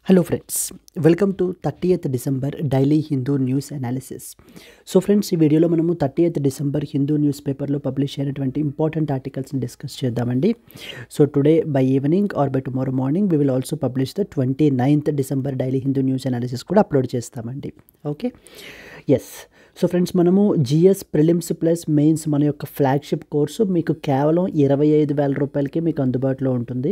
Hello friends, welcome to 30th December Daily Hindu News Analysis. So friends ఈ వీడియోలో మనము 30th December Hindu news పేపర్లో publish అయినటువంటి important ఆర్టికల్స్ని డిస్కస్ చేద్దామండి. So today by evening or by tomorrow morning we will also publish the 29th December daily Hindu news analysis కూడా upload చేస్తామండి. Okay, yes. So friends, మనము జిఎస్ ప్రిలిమ్స్ ప్లస్ మెయిన్స్ మన యొక్క flagship course మీకు కేవలం 25,000 రూపాయలకి మీకు అందుబాటులో ఉంటుంది.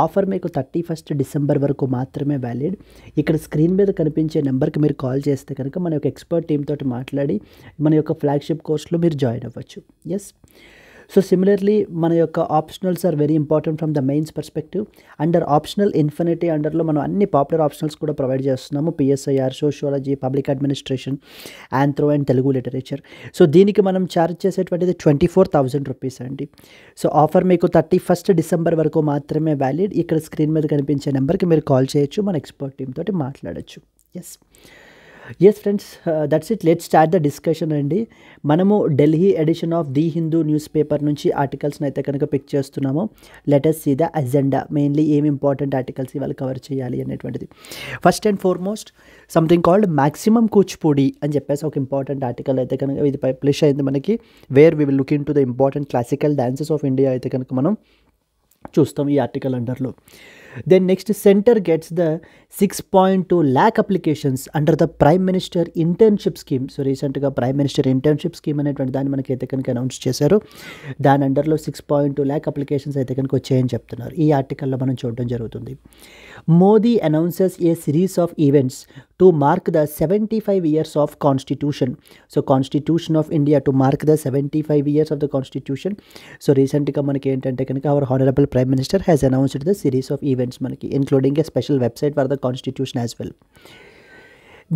ఆఫర్ మీకు 31st December వరకు మాత్రమే వ్యాలిడ్. ఇక్కడ స్క్రీన్ మీద కనిపించే నెంబర్కి మీరు కాల్ చేస్తే కనుక మన యొక్క ఎక్స్పర్ట్ టీమ్ తోటి మాట్లాడి మన యొక్క ఫ్లాగ్షిప్ కోర్సులో మీరు జాయిన్ అవ్వచ్చు. ఎస్. సో సిమిలర్లీ మన యొక్క optionals are very important from the mains perspective. Under optional infinity అండర్లో మనం అన్ని పాపులర్ ఆప్షనల్స్ కూడా ప్రొవైడ్ చేస్తున్నాము. PSIR, sociology, public administration, anthro and Telugu literature. So దీనికి మనం ఛార్జ్ చేసేటువంటిది 24,000 రూపీస్ అండి. సో ఆఫర్ మీకు 31st December వరకు మాత్రమే వ్యాలిడ్. ఇక్కడ స్క్రీన్ మీద కనిపించే నెంబర్కి మీరు కాల్ చేయొచ్చు, మన ఎక్స్పర్ట్ టీమ్ తోటి మాట్లాడచ్చు. Yes friends, that's it. Let's start the discussion అండి. మనము Delhi edition of the Hindu news paper నుంచి ఆర్టికల్స్ని అయితే కనుక పిక్ చేస్తున్నాము. Let us see the agenda, mainly ఏమి ఇంపార్టెంట్ ఆర్టికల్స్ ఇవాళ కవర్ చేయాలి అనేటువంటిది. First and foremost something called maximum Kuchipudi అని చెప్పేసి ఒక ఇంపార్టెంట్ ఆర్టికల్ అయితే కనుక ఇది పబ్లిష్ అయింది మనకి. Where we will look in to the important classical dances of India అయితే కనుక మనం చూస్తాం ఈ ఆర్టికల్ అండర్లో. Then next, centre gets the 6.2 lakh applications under the prime minister internship scheme. So రీసెంట్గా ప్రైమ్ మినిస్టర్ ఇంటర్న్షిప్ స్కీమ్ అనేటువంటి దాన్ని మనకి అయితే కనుక అనౌన్స్ చేశారు. దాని అండర్లో 6.2 lakh అప్లికేషన్స్ అయితే కనుక వచ్చాయని చెప్తున్నారు. ఈ ఆర్టికల్లో మనం చూడడం జరుగుతుంది. Modi announces a series of events to mark the 75 years of constitution. So constitution of India to mark the 75 years of the constitution. So రీసెంట్గా మనకి ఏంటంటే కనుక our honourable prime minister has announced the series of events మనకి, including a special website for the constitution as well.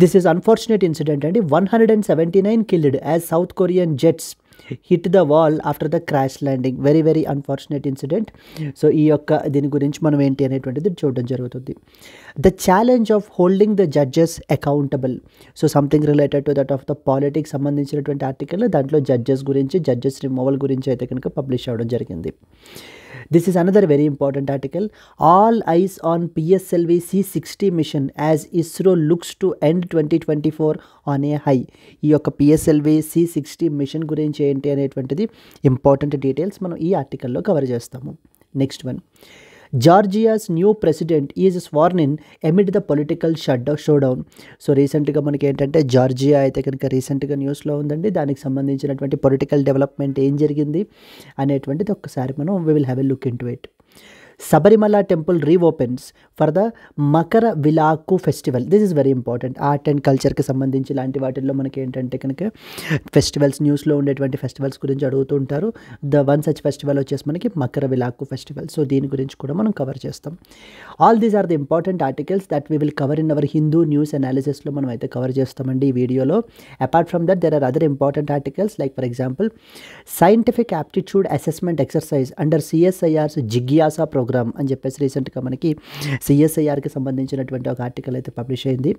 This is unfortunate incident అండి. 179 killed as South Korean jets hit the wall after the crash landing. Very very unfortunate incident. So ఈ యొక్క దీని గురించి మనం ఏంటి అనేటువంటిది చూడడం జరుగుతుంది. The challenge of holding the judges accountable. So something related to that of the politics సంబంధించినటువంటి ఆర్టికల్. దాంట్లో జడ్జెస్ గురించి, జడ్జెస్ రిమూవల్ గురించి అయితే కనుక పబ్లిష్ అవ్వడం జరిగింది. This is another very important article. All eyes on PSLV C-60 mission as ISRO looks to end 2024 on a high. ఈ యొక్క PSLV C-60 మిషన్ గురించి ఏంటి అనేటువంటిది ఇంపార్టెంట్ డీటెయిల్స్ మనం ఈ ఆర్టికల్లో కవర్ చేస్తాము. Next one, Georgia's new president is sworn in amid the political showdown. So రీసెంట్గా మనకి ఏంటంటే జార్జియా అయితే కనుక రీసెంట్గా న్యూస్లో ఉందండి. దానికి సంబంధించినటువంటి పొలిటికల్ డెవలప్మెంట్ ఏం జరిగింది అనేటువంటిది ఒక్కసారి మనం we will have a look in to it. Sabarimala temple reopens for the Makara Vilakku festival. This is very important. Art and కల్చర్కి సంబంధించి ఇలాంటి వాటిల్లో మనకి ఏంటంటే కనుక ఫెస్టివల్స్, న్యూస్లో ఉండేటువంటి ఫెస్టివల్స్ గురించి అడుగుతూ ఉంటారు. ద వన్ సచ్ ఫెస్టివల్ వచ్చేసి మనకి మకర విలాక్కు ఫెస్టివల్. సో దీని గురించి కూడా మనం కవర్ చేస్తాం. All these are the important articles that we will cover in our Hindu news అనాలిసిస్లో మనం అయితే కవర్ చేస్తామండి ఈ వీడియోలో. Apart from that there are other important articles like for example scientific aptitude assessment exercise under CSIR's జిగ్యాసా programme అని చెప్పేసి రీసెంట్గా మనకి సిఎస్ఐఆర్కి సంబంధించినటువంటి ఒక ఆర్టికల్ అయితే పబ్లిష్ అయింది.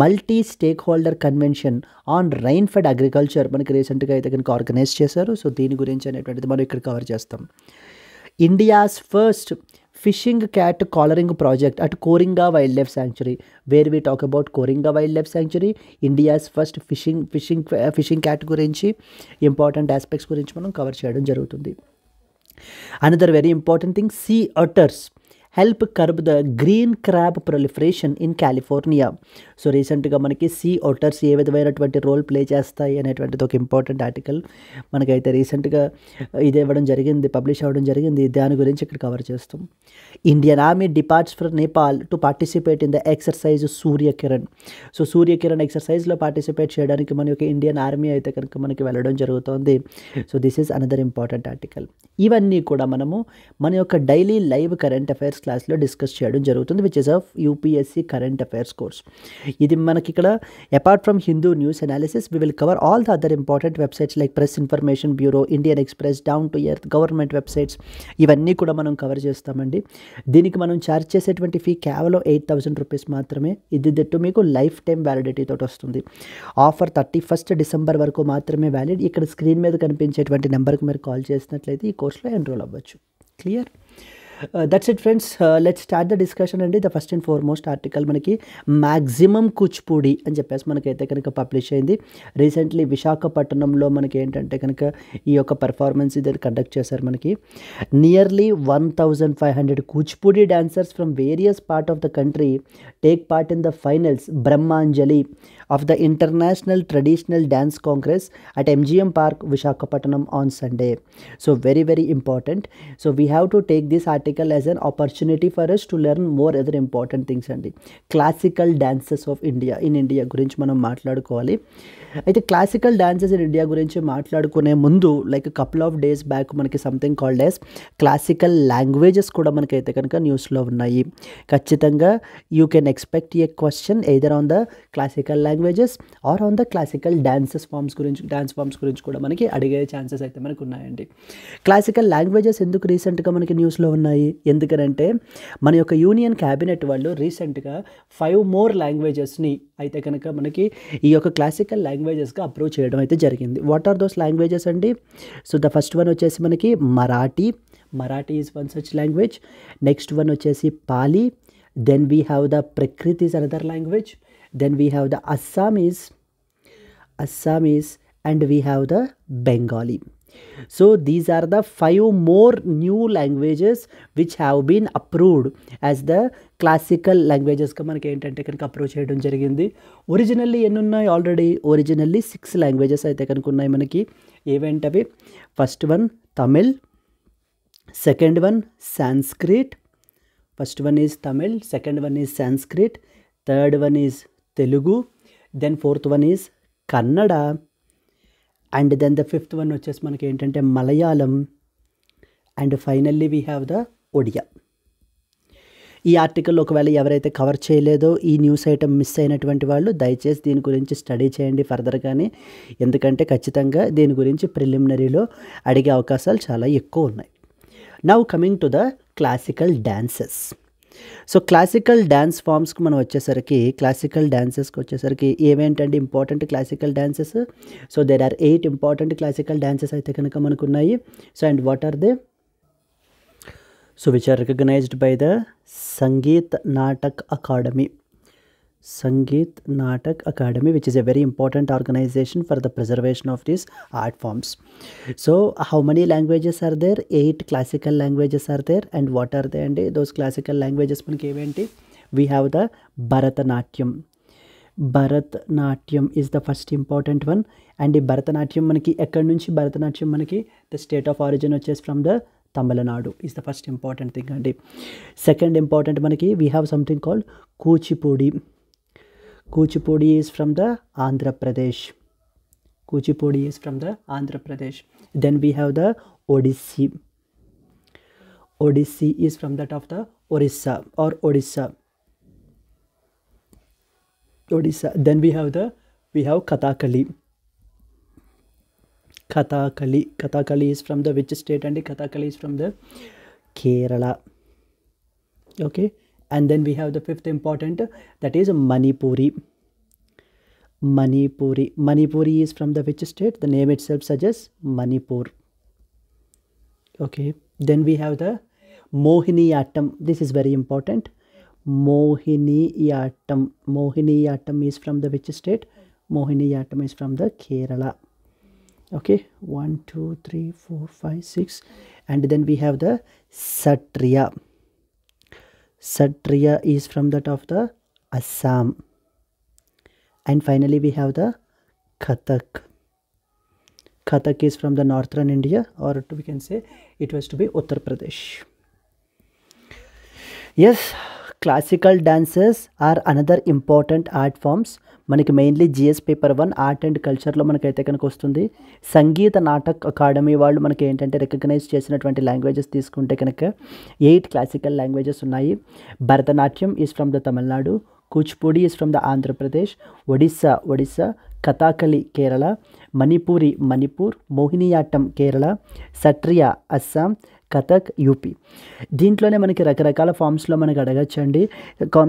Multi stake holder convention on rain fed agriculture మనకి రీసెంట్గా అయితే కనుక ఆర్గనైజ్ చేశారు. సో దీని గురించి అనేటువంటిది మనం ఇక్కడ కవర్ చేస్తాం. India's first fishing cat collaring project at Coringa wildlife sanctuary. Where we talk about Coringa wildlife sanctuary, India's first fishing cat గురించి ఇంపార్టెంట్ ఆస్పెక్ట్స్ గురించి మనం కవర్ చేయడం జరుగుతుంది. Another very important thing, sea otters help curb the green crab proliferation in California. So రీసెంట్గా మనకి see voters ఏ విధమైనటువంటి role play చేస్తాయి అనేటువంటిది ఒక ఇంపార్టెంట్ ఆర్టికల్ మనకైతే రీసెంట్గా ఇది ఇవ్వడం జరిగింది, పబ్లిష్ అవ్వడం జరిగింది. దాని గురించి ఇక్కడ కవర్ చేస్తాం. Indian army departs for Nepal to participate in the exercise Suryakiran. So Suryakiran ఎక్సర్సైజ్లో పార్టిసిపేట్ చేయడానికి మన యొక్క ఇండియన్ ఆర్మీ అయితే కనుక మనకి వెళ్ళడం జరుగుతుంది. So this is another important article. ఇవన్నీ కూడా మనము మన యొక్క డైలీ లైవ్ కరెంట్ అఫైర్స్ క్లాస్లో డిస్కస్ చేయడం జరుగుతుంది, which is of UPSC current affairs course. ఇది మనకి ఇక్కడ apart from Hindu news analysis we will cover all the other important websites like Press Information Bureau, Indian Express, Down to Earth, government websites, ఇవన్నీ కూడా మనం cover చేస్తామండి. దీనికి మనం charge చేసేటువంటి ఫీ కేవలం 8,000 రూపీస్ మాత్రమే. ఇది దట్టు మీకు లైఫ్ టైం వ్యాలిడిటీ తోటి వస్తుంది. ఆఫర్ 31st December వరకు మాత్రమే వ్యాలిడ్. ఇక్కడ స్క్రీన్ మీద కనిపించేటువంటి నెంబర్కి మీరు కాల్ చేసినట్లయితే ఈ కోర్సులో ఎన్రోల్ అవ్వచ్చు. Clear? That's it friends. Let's start the discussion అండి. The first and foremost article మనకి మ్యాక్సిమం కూచిపూడి అని చెప్పేసి మనకైతే కనుక పబ్లిష్ అయింది. రీసెంట్లీ విశాఖపట్నంలో మనకి ఏంటంటే కనుక ఈ యొక్క పర్ఫార్మెన్స్ ఇది కండక్ట్ చేశారు. మనకి nearly 1500 Kuchipudi dancers from various part of the country take part in the finals Brahmanjali of the International Traditional Dance Congress at MGM Park, Visakhapatnam on Sunday. So very important. So we have to take this article as an opportunity for us to learn more other important things అండి. Classical dances of India in India గురించి మనం మాట్లాడుకోవాలి. అయితే classical dances in India గురించి మాట్లాడుకునే ముందు like couple of days back మనకి something called as classical languages కూడా మనకైతే కనుక న్యూస్లో ఉన్నాయి. ఖచ్చితంగా you can expect a question either on the classical languages or on the classical dance forms గురించి కూడా మనకి అడిగే ఛాన్సెస్ అయితే మనకు ఉన్నాయండి. క్లాసికల్ లాంగ్వేజెస్ ఎందుకు రీసెంట్గా మనకి న్యూస్లో ఉన్నాయి? ఎందుకంటే మన యొక్క యూనియన్ క్యాబినెట్ వాళ్ళు రీసెంట్గా 5 more లాంగ్వేజెస్ని అయితే కనుక మనకి ఈ యొక్క క్లాసికల్ లాంగ్వేజెస్గా అప్రూవ్ చేయడం అయితే జరిగింది. వాట్ ఆర్ దోస్ లాంగ్వేజెస్ అండి? సో ద ఫస్ట్ వన్ వచ్చేసి మనకి Marathi is one such language. Next one వచ్చేసి పాలి. దెన్ వీ హ్యావ్ ద ప్రకృతి is another language. Then we have the Assamese and we have the Bengali. So these are the 5 more new languages which have been approved as the classical languages గా మనకి ఏంటంటే కనుక approve చేయడం జరిగింది. Originally ఎన్ని ఉన్నాయి? Originally 6 languages అయితే కనుక ఉన్నాయి మనకి. ఏవేంటవి? First one Tamil, second one Sanskrit. First one is Tamil, second one is Sanskrit, third one is Telugu, then fourth one is Kannada, and then the fifth one వచ్చేసి మనకి ఏంటంటే Malayalam, and finally we have the Odia. ఈ ఆర్టికల్ ఒకవేళ ఎవరైతే కవర్ చేయలేదో ఈ న్యూస్ ఐటమ్ మిస్ అయినటువంటి వాళ్ళు దయచేసి దీని గురించి స్టడీ చేయండి ఫర్దర్గానే. ఎందుకంటే ఖచ్చితంగా దీని గురించి ప్రిలిమినరీలో అడిగే అవకాశాలు చాలా ఎక్కువ ఉన్నాయి. Now coming to the classical dances. So classical dance ఫామ్స్కి మనం వచ్చేసరికి క్లాసికల్ డాన్సెస్కి వచ్చేసరికి ఏమేంటండి important classical dances? So there are 8 important classical dances అయితే కనుక మనకు ఉన్నాయి. So and what are they? So which are recognised by the Sangeet Natak academy, which is a very important organization for the preservation of these art forms. So how many languages are there? 8 classical languages are there. And what are they? And those classical languages మనకి ఏవేంటి? We have the Bharatanatyam is the first important one. And ఈ భరతనాట్యం మనకి ఎక్కడి నుంచి? భరతనాట్యం మనకి the state of origin వచ్చేసి from the Tamil Nadu is the first important thing అండి. Second important మనకి we have something called Kuchipudi is from the Andhra Pradesh. Then we have the Odissi is from that of the Orissa. Then we have Kathakali. Kathakali is from the which state? And Kathakali is from the Kerala. Okay. And then we have the fifth important, that is Manipuri. Manipuri is from the which state? The name itself suggests Manipur. Okay. Then we have the Mohiniyattam. This is very important. Mohiniyattam is from the which state? Mohiniyattam is from the Kerala. Okay. 1, 2, 3, 4, 5, 6. And then we have the Satriya. Satriya is from that of the Assam. And finally we have the Kathak. Kathak is from the northern India, or we can say it was to be Uttar Pradesh. Yes, classical dances are another important art forms. మనకి mainly GS paper 1 art and కల్చర్లో మనకైతే కనుక వస్తుంది. సంగీత నాటక్ academy వాళ్ళు మనకి ఏంటంటే recognise చేసినటువంటి languages తీసుకుంటే కనుక 8 క్లాసికల్ లాంగ్వేజెస్ ఉన్నాయి. Bharatanatyam is from the Tamil Nadu, Kuchipudi is from the Andhra Pradesh, Odisha, Kathakali Kerala, Manipur, Mohiniyattam Kerala, Sattriya Assam, Kathak UP. దీంట్లోనే మనకి రకరకాల ఫామ్స్లో మనకి అడగచ్చండి.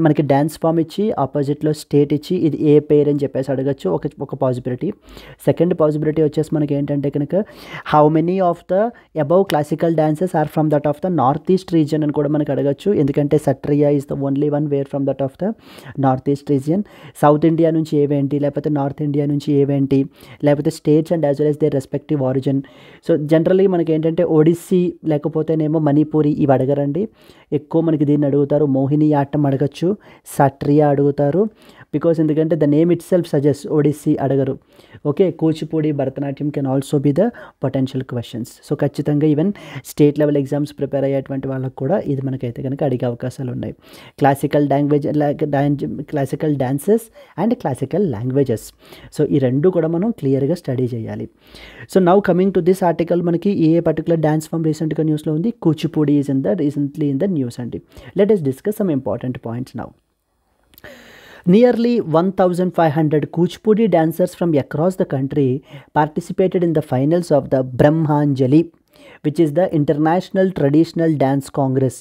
మనకి డ్యాన్స్ ఫామ్ ఇచ్చి ఆపోజిట్లో స్టేట్ ఇచ్చి ఇది ఏ పేరు అని చెప్పేసి అడగచ్చు, ఒక పాసిబిలిటీ. సెకండ్ పాసిబిలిటీ వచ్చేసి మనకి ఏంటంటే కనుక how many of the above classical dances are from that of the north east region అని కూడా మనకి అడగచ్చు. ఎందుకంటే Sattriya is the only one where from that of the north east region. South India నుంచి ఏవేంటి, లేకపోతే నార్త్ ఇండియా నుంచి ఏవేంటి, లేకపోతే states and as well as their respective origin. So generally మనకి ఏంటంటే ఒడిస్సీ లేకపోతేనేమో మణిపూరి ఇవి అడగరండి. ఎక్కువ మనకి దీన్ని అడుగుతారు. మోహిని ఆటం అడగచ్చు, సట్రియా అడుగుతారు. బికాస్ ఎందుకంటే the name itself suggest, Odissi అడగరు. Okay, Kuchipudi, Bharatanatyam can also be the potential questions. So ఖచ్చితంగా even state level exams prepare అయ్యేటువంటి వాళ్ళకు కూడా ఇది మనకైతే కనుక అడిగే అవకాశాలు ఉన్నాయి. Classical dances and classical languages. So ఈ రెండు కూడా మనం క్లియర్గా స్టడీ చేయాలి. So now coming to this article, మనకి ఏ పర్టికులర్ డాన్స్ ఫామ్ రీసెంట్గా న్యూస్లో ఉంది, Kuchipudi is recently in the news అండి. Let us discuss some important points now. Nearly 1,500 Kuchipudi dancers from across the country participated in the finals of the Brahmanjali, which is the International Traditional Dance Congress,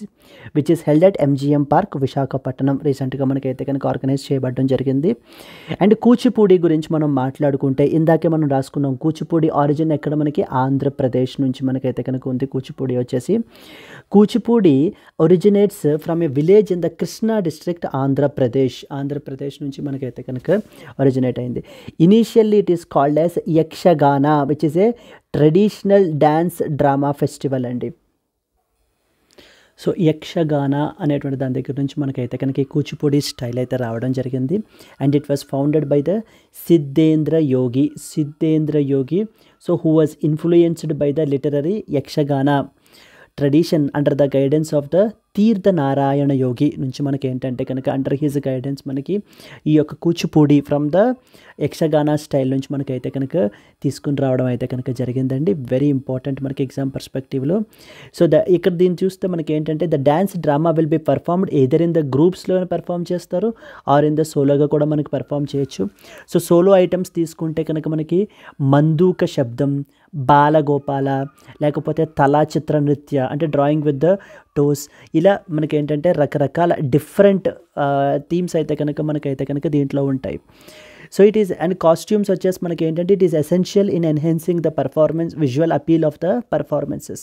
which is held at MGM Park, Visakhapatnam. రీసెంట్గా మనకైతే కనుక organise చేయబడడం జరిగింది. And Kuchipudi గురించి మనం మాట్లాడుకుంటే ఇందాకే మనం రాసుకున్నాం, కూచిపూడి ఆరిజిన్ ఎక్కడ మనకి ఆంధ్రప్రదేశ్ నుంచి మనకైతే కనుక ఉంది. కూచిపూడి వచ్చేసి Kuchipudi originates from A village in the Krishna district, Andhra Pradesh నుంచి మనకైతే కనుక ఒరిజినేట్ అయింది. Initially it is called as Yakshagana, which is a traditional dance drama festival అండి. సో యక్షగాన అనేటువంటి దాని దగ్గర నుంచి మనకైతే కనుక ఈ కూచిపూడి స్టైల్ అయితే రావడం జరిగింది. And it was founded by the Siddhendra Yogi. So who was influenced by the literary Yakshagana tradition under the guidance of the తీర్థ నారాయణ యోగి నుంచి మనకి ఏంటంటే కనుక అండర్ హిజ్ గైడెన్స్ మనకి ఈ యొక్క Kuchipudi from the Yakshagana style నుంచి మనకైతే కనుక తీసుకుని రావడం అయితే కనుక జరిగిందండి. వెరీ ఇంపార్టెంట్ మనకి ఎగ్జామ్ పర్స్పెక్టివ్లో. సో ఇక్కడ దీన్ని చూస్తే మనకి ఏంటంటే the dance drama will be performed either in the గ్రూప్స్లో పర్ఫామ్ చేస్తారు ఆర్ ఇన్ ద సోలోగా కూడా మనకి పర్ఫామ్ చేయొచ్చు. సో సోలో ఐటమ్స్ తీసుకుంటే కనుక మనకి మందూక శబ్దం, బాలగోపాల, లేకపోతే తలా చిత్ర నృత్య అంటే డ్రాయింగ్ విత్ ద టోస్, ఇలా మనకి ఏంటంటే రకరకాల డిఫరెంట్ థీమ్స్ అయితే కనుక మనకైతే కనుక దీంట్లో ఉంటాయి. So it is and costumes వచ్చేసి మనకి ఏంటంటే it is essential in enhancing the performance, visual appeal of the performances.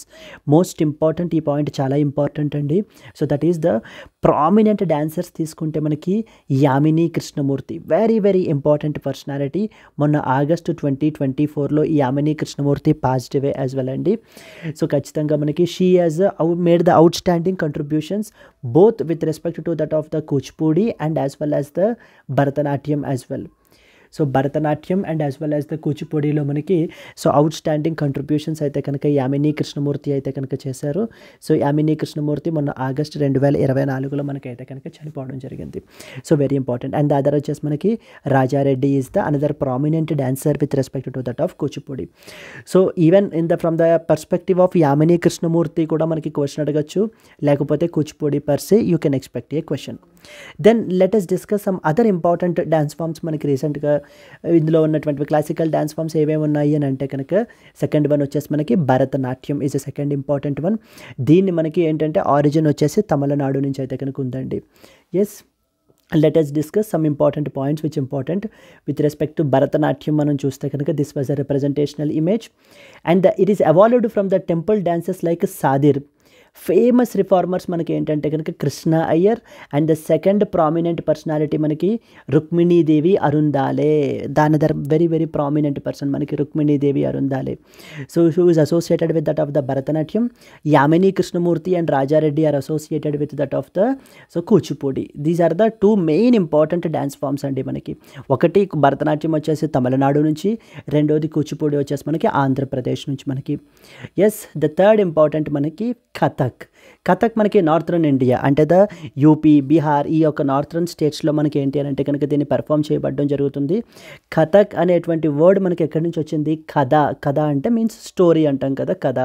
Most important, ఈ పాయింట్ చాలా ఇంపార్టెంట్ అండి. So that is the prominent dancers తీసుకుంటే మనకి Yamini Krishnamurthy, very very important personality. మొన్న August 2024లో Yamini Krishnamurthy passed away as well అండి. So ఖచ్చితంగా మనకి she has made the outstanding contributions both with respect to that of the Kuchipudi and as well as the Bharatanatyam as well. So Bharatanatyam and as well as the కూచిపూడిలో మనకి so out standing contributions అయితే కనుక యామిని కృష్ణమూర్తి అయితే కనుక చేశారు. So Yamini Krishnamurthy మొన్న August 2024లో మనకైతే కనుక చనిపోవడం జరిగింది. So very important. And other వచ్చేసి మనకి Raja Reddy is the another prominent dancer with respect to that of Kuchipudi. So even in the from the perspective of Yamini Krishnamurthy కూడా మనకి క్వశ్చన్ అడగచ్చు, లేకపోతే Kuchipudi per se you can expect a question. Then let us discuss some other important dance forms. మనకి రీసెంట్గా ఇందులో ఉన్నటువంటి classical dance forms ఏమేమి ఉన్నాయి అని అంటే కనుక సెకండ్ వన్ వచ్చేసి మనకి Bharatanatyam is a second important one. దీన్ని మనకి ఏంటంటే ఆరిజిన్ వచ్చేసి తమిళనాడు నుంచి అయితే కనుక ఉందండి. Yes, let us discuss some important points which important with respect to Bharatanatyam. మనం చూస్తే కనుక this was a representational image and it is evolved from the temple dances like Sadir. Famous reformers మనకి ఏంటంటే కనుక Krishna Iyer and the second prominent personality మనకి రుక్మిణీదేవి అరుందాలే. దానదర్ very very prominent person మనకి Rukmini Devi Arundale. So who is associated with that of the Bharatanatyam. Yamini Krishnamurthy and Raja Reddy are associated with that of the so Kuchipudi. These are the two main important dance forms అండి మనకి. ఒకటి భరతనాట్యం వచ్చేసి తమిళనాడు నుంచి, రెండోది కూచిపూడి వచ్చేసి మనకి ఆంధ్రప్రదేశ్ నుంచి మనకి. ఎస్, ద థర్డ్ ఇంపార్టెంట్ మనకి కథక్ మనకి నార్థరన్ ఇండియా అంటే ద యూపీ, బీహార్ ఈ యొక్క నార్థరన్ స్టేట్స్లో మనకి ఏంటి అని అంటే కనుక దీన్ని పర్ఫామ్ చేయబడడం జరుగుతుంది. కథక్ అనేటువంటి వర్డ్ మనకి ఎక్కడి నుంచి వచ్చింది? కథ అంటే మీన్స్ స్టోరీ అంటాం కదా, కథ.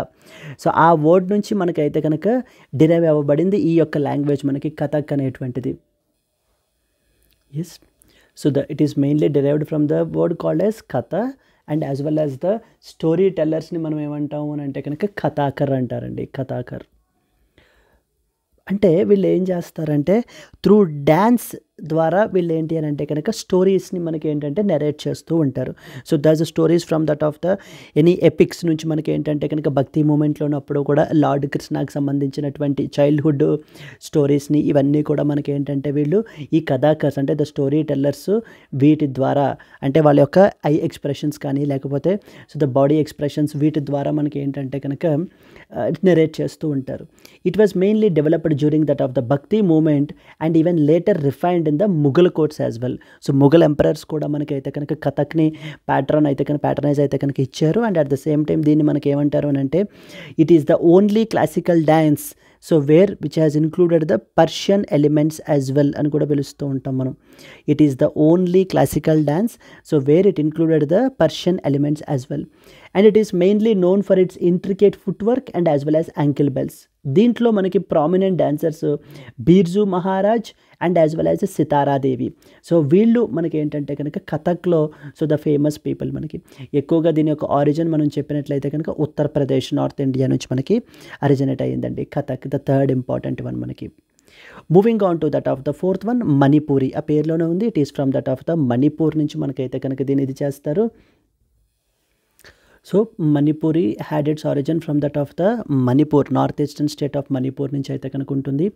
సో ఆ వర్డ్ నుంచి మనకైతే కనుక డిరైవ్ అవ్వబడింది ఈ యొక్క లాంగ్వేజ్ మనకి కథక్ అనేటువంటిది. Yes, so it is mainly derived from the word called as katha and as well as the story టెల్లర్స్ని మనం ఏమంటాము అని అంటే కనుక కథాకర్ అంటారండి. కథాకర్ అంటే వీళ్ళు ఏం చేస్తారంటే త్రూ డ్యాన్స్ ద్వారా వీళ్ళు ఏంటి అని అంటే కనుక స్టోరీస్ని మనకి ఏంటంటే నెరేట్ చేస్తూ ఉంటారు. So that's the stories from that of the any epics నుంచి మనకి ఏంటంటే కనుక భక్తి మూమెంట్లో ఉన్నప్పుడు కూడా లార్డ్ కృష్ణకి సంబంధించినటువంటి చైల్డ్హుడ్ స్టోరీస్ని ఇవన్నీ కూడా మనకి ఏంటంటే వీళ్ళు ఈ కథాకర్స్ అంటే ద స్టోరీ టెల్లర్స్ వీటి ద్వారా అంటే వాళ్ళ యొక్క ఐ ఎక్స్ప్రెషన్స్ కానీ లేకపోతే సో ద బాడీ ఎక్స్ప్రెషన్స్ వీటి ద్వారా మనకి ఏంటంటే కనుక నెరేట్ చేస్తూ ఉంటారు. It was mainly developed during that of the Bhakti movement and even later refined in the Mughal courts as well. So Mughal emperors కూడా మనకైతే కనుక కథక్ని ప్యాటర్నైజ్ అయితే కనుక ఇచ్చారు. And at the same time దీన్ని మనకి ఏమంటారు అని అంటే it is the only classical dance so which has included the Persian elements as well అని కూడా పిలుస్తూ ఉంటాం మనం. It is the only classical dance so it included the Persian elements as well and it is mainly known for its intricate footwork and as well as ankle bells. దీంట్లో మనకి prominent dancers Birju Maharaj and as well as Sitara Devi. So వీళ్ళు మనకి ఏంటంటే కనుక కథక్లో so the famous people. మనకి ఎక్కువగా దీని యొక్క ఆరిజిన్ మనం చెప్పినట్లయితే కనుక ఉత్తరప్రదేశ్ నార్త్ ఇండియా నుంచి మనకి అరిజినేట్ అయ్యిందండి Kathak, the third important one మనకి. Moving on to that of the fourth one Manipuri. ఆ పేరులోనే ఉంది, it is from that of the Manipur నుంచి మనకైతే కనుక దీన్ని ఇది చేస్తారు. So Manipuri had its origin from that of the Manipur, north eastern state of Manipur నుంచి అయితే కనుక ఉంటుంది.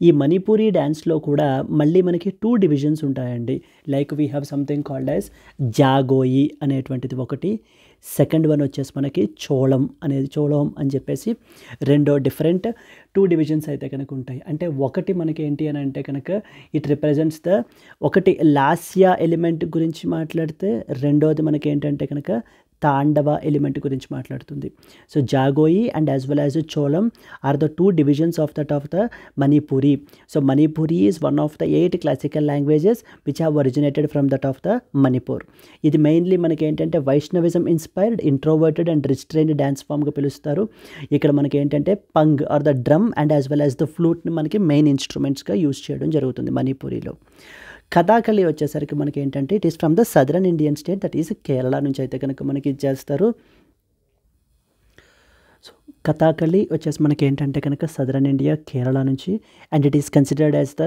ఈ మణిపూరి డ్యాన్స్లో కూడా మళ్ళీ మనకి 2 డివిజన్స్ ఉంటాయండి. Like we have something called as Jagoi అనేటువంటిది ఒకటి, సెకండ్ వన్ వచ్చేసి మనకి చోళం అని చెప్పేసి రెండో డిఫరెంట్ 2 డివిజన్స్ అయితే కనుక ఉంటాయి. అంటే ఒకటి మనకి ఏంటి అని అంటే కనుక ఇట్ రిప్రజెంట్స్ ద ఒకటి లాస్య ఎలిమెంట్ గురించి మాట్లాడితే రెండోది మనకి ఏంటంటే కనుక తాండవ ఎలిమెంట్ గురించి మాట్లాడుతుంది. So Jagoi and as well as Cholom or the 2 divisions of the Manipuri. So Manipuri is one of the 8 classical languages which have originated from that of the Manipur. ఇది మెయిన్లీ మనకి ఏంటంటే Vaishnavism inspired introverted and restrained dance ఫామ్గా పిలుస్తారు. ఇక్కడ మనకి ఏంటంటే pung or the drum and as well as the ఫ్లూట్ని మనకి మెయిన్ ఇన్స్ట్రుమెంట్స్గా యూజ్ చేయడం జరుగుతుంది మణిపూరిలో. కథాకళి వచ్చేసరికి మనకి ఏంటంటే it is from the southern Indian state, that is Kerala నుంచి అయితే కనుక మనకి ఇచ్చేస్తారు. సో కథాకళి వచ్చేసి మనకి ఏంటంటే కనుక సదరన్ ఇండియా కేరళ నుంచి and it is considered as the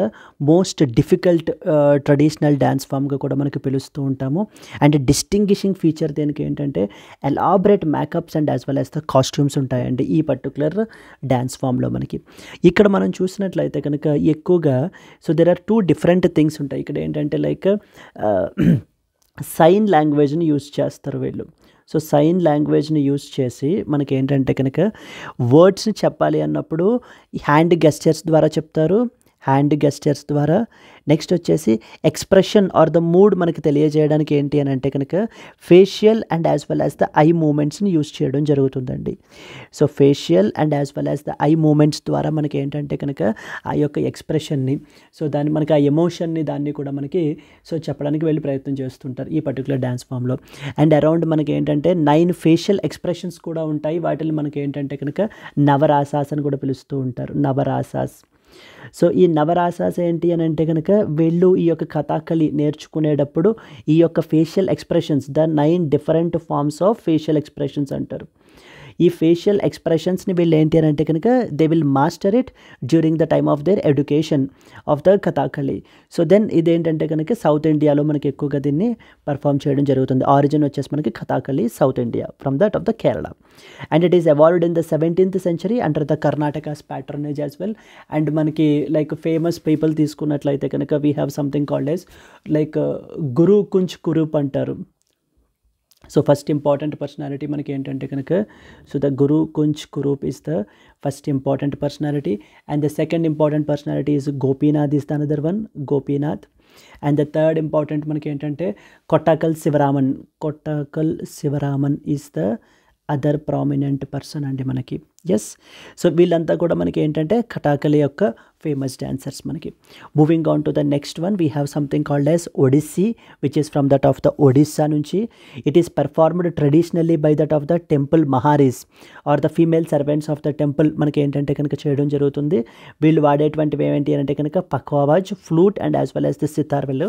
most difficult traditional dance ఫామ్గా కూడా మనకి పిలుస్తూ ఉంటాము. అండ్ డిస్టింగ్విషింగ్ ఫీచర్ దీనికి ఏంటంటే elaborate makeups and as well as the costumes ఉంటాయండి ఈ పర్టికులర్ డ్యాన్స్ ఫామ్లో మనకి. ఇక్కడ మనం చూసినట్లయితే కనుక ఎక్కువగా so there are 2 different things ఉంటాయి. ఇక్కడ ఏంటంటే లైక్ సైన్ లాంగ్వేజ్ని యూజ్ చేస్తారు వీళ్ళు. సో సైన్ లాంగ్వేజ్ని యూజ్ చేసి మనకి ఏంటంటే కనుక వర్డ్స్ని చెప్పాలి అన్నప్పుడు హ్యాండ్ గెస్చర్స్ ద్వారా చెప్తారు, నెక్స్ట్ వచ్చేసి ఎక్స్ప్రెషన్ ఆర్ ద మూడ్ మనకి తెలియజేయడానికి ఏంటి అని అంటే కనుక facial and as well as the eye మూమెంట్స్ని యూజ్ చేయడం జరుగుతుందండి. So facial and as well as the eye movements ద్వారా మనకి ఏంటంటే కనుక ఆ యొక్క ఎక్స్ప్రెషన్ని సో దాన్ని మనకి ఆ ఎమోషన్ని దాన్ని కూడా మనకి సో చెప్పడానికి వెళ్ళి ప్రయత్నం చేస్తుంటారు ఈ పర్టికులర్ డ్యాన్స్ ఫామ్లో. అండ్ అరౌండ్ మనకి ఏంటంటే 9 ఫేషియల్ ఎక్స్ప్రెషన్స్ కూడా ఉంటాయి. వాటిని మనకి ఏంటంటే కనుక నవరాసాస్ అని కూడా పిలుస్తూ ఉంటారు, నవరాసాస్. సో ఈ నవరాసాస్ ఏంటి అని అంటే కనుక వీళ్ళు ఈ యొక్క కథాకళి నేర్చుకునేటప్పుడు ఈ యొక్క facial expressions the 9 different forms of facial expressions అంటారు. ఈ ఫేషియల్ ఎక్స్ప్రెషన్స్ని వీళ్ళు ఏంటి అని అంటే కనుక they will master it during the time of their education of the Kathakali. So then ఇదేంటంటే కనుక సౌత్ ఇండియాలో మనకి ఎక్కువగా దీన్ని పర్ఫామ్ చేయడం జరుగుతుంది. ఆరిజిన్ వచ్చేసి మనకి Kathakali south India from that of the Kerala and it is evolved in the 17th century under the Karnatakas patronage as well. And మనకి లైక్ ఫేమస్ పీపుల్ తీసుకున్నట్లయితే కనుక we have something called as like guru Kunchu Kurup అంటారు. So first important personality మనకి ఏంటంటే కనుక so the guru Kunchu Kurup is the first important personality and the second important personality is Gopinath is the another one, Gopinath. And the third important మనకి ఏంటంటే Kottakkal Sivaraman is the other prominent person అండి మనకి. Yes, so వీళ్ళంతా కూడా మనకి ఏంటంటే కథాకళి యొక్క famous dancers మనకి. Moving on to the next one, we have something called as Odissi, which is from that of the Odisha నుంచి. It is performed traditionally by that of the temple Maharis or the female servants of the temple. మనకి ఏంటంటే కనుక చేయడం జరుగుతుంది. వీళ్ళు వాడేటువంటివి ఏంటి అంటే కనుక pakhawaj, flute and as well as the sitar వీళ్ళు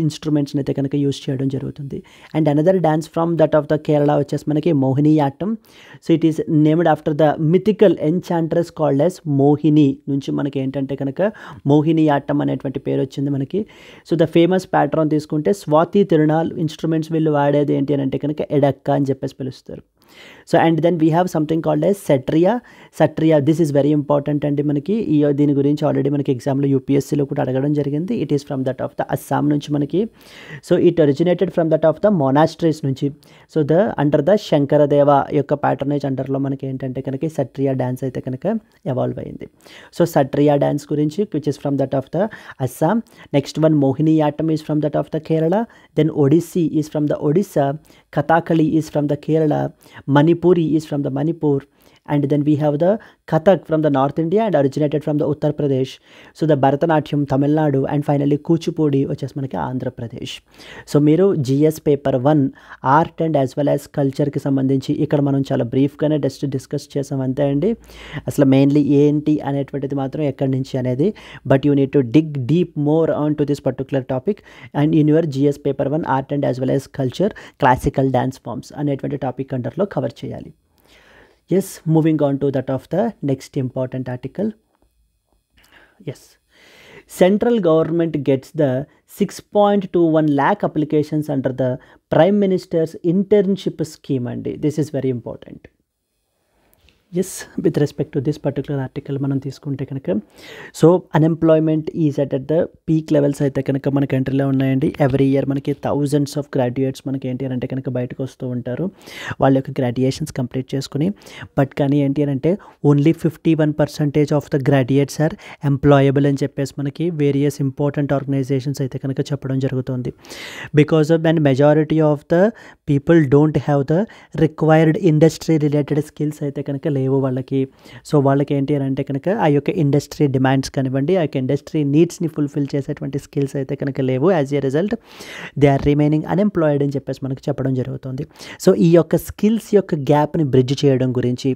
ఇన్స్ట్రుమెంట్స్ని అయితే కనుక యూజ్ చేయడం జరుగుతుంది. And another dance from that of the Kerala వచ్చేసి మనకి Mohiniyattam. So it is named after the mythical enchantress called as Mohini నుంచి మనకి ఏంటంటే కనుక మోహినియాట్టం అనేటువంటి పేరు వచ్చింది మనకి. సో ద ఫేమస్ ప్యాట్రన్ తీసుకుంటే స్వాతి తిరునాల్ ఇన్స్ట్రుమెంట్స్ వీళ్ళు వాడేది ఏంటి అని అంటే కనుక ఎడక్క అని చెప్పేసి పిలుస్తారు. So and then we have something called as Sattriya. This is very important అండి మనకి. దీని గురించి ఆల్రెడీ మనకి ఎగ్జామ్లో యూపీఎస్సీలో కూడా అడగడం జరిగింది. It is from that of the Assam నుంచి మనకి. So it originated from that of the monasteries నుంచి. సో అండర్ ద శంకరదేవ యొక్క ప్యాటర్నేజ్ అండర్లో మనకి ఏంటంటే కనుక సట్రియా డ్యాన్స్ అయితే కనుక ఎవాల్వ్ అయింది. సో సట్రియా డ్యాన్స్ గురించి which is from that of the Assam. Next one Mohiniyattam is from that of the Kerala. Then Odissi is from the Odisha. Kathakali is from the Kerala. Manipuri is from the Manipur, and then we have the Kathak from the North India and originated from the Uttar Pradesh. So the Bharatanatyam Tamil Nadu, and finally Kuchipudi which is manaki Andhra Pradesh. So మీరు GS paper 1 art and as well as కల్చర్కి సంబంధించి ఇక్కడ మనం చాలా బ్రీఫ్గానే discuss చేసాం అంతే అండి. అసలు మెయిన్లీ ఏంటి అనేటువంటిది మాత్రం ఎక్కడి నుంచి అనేది, but you need to dig deep more on to this particular topic and in your GS paper 1 art and as well as culture classical dance forms అనేటువంటి టాపిక్ అండర్లో కవర్ చేయాలి. Yes, moving on to that of the next important article. Yes, central government gets the 6.21 lakh applications under the Prime Minister's internship scheme, and this is very important. Yes, with respect to this particular article మనం తీసుకుంటే కనుక so unemployment is at the peak levels అయితే కనుక మన కంట్రీలో ఉన్నాయండి. Every year మనకి thousands of graduates మనకి ఏంటి అని అంటే కనుక బయటకు వస్తూ ఉంటారు వాళ్ళ యొక్క గ్రాడ్యుయేషన్స్ కంప్లీట్ చేసుకుని. బట్ కానీ ఏంటి అని అంటే only 51% of the graduates are employable అని చెప్పేసి మనకి వేరియస్ ఇంపార్టెంట్ ఆర్గనైజేషన్స్ అయితే కనుక చెప్పడం జరుగుతుంది. Because of and majority of the people don't have the required industry related skills అయితే కనుక లేవు వాళ్ళకి. సో వాళ్ళకి ఏంటి అని అంటే కనుక ఆ యొక్క ఇండస్ట్రీ డిమాండ్స్ కానివ్వండి, ఆ యొక్క ఇండస్ట్రీ నీడ్స్ని ఫుల్ఫిల్ చేసేటువంటి స్కిల్స్ అయితే కనుక లేవు. As a result they are remaining unemployed అని చెప్పేసి మనకు చెప్పడం జరుగుతుంది. సో ఈ యొక్క స్కిల్స్ యొక్క గ్యాప్ని బ్రిడ్జ్ చేయడం గురించి,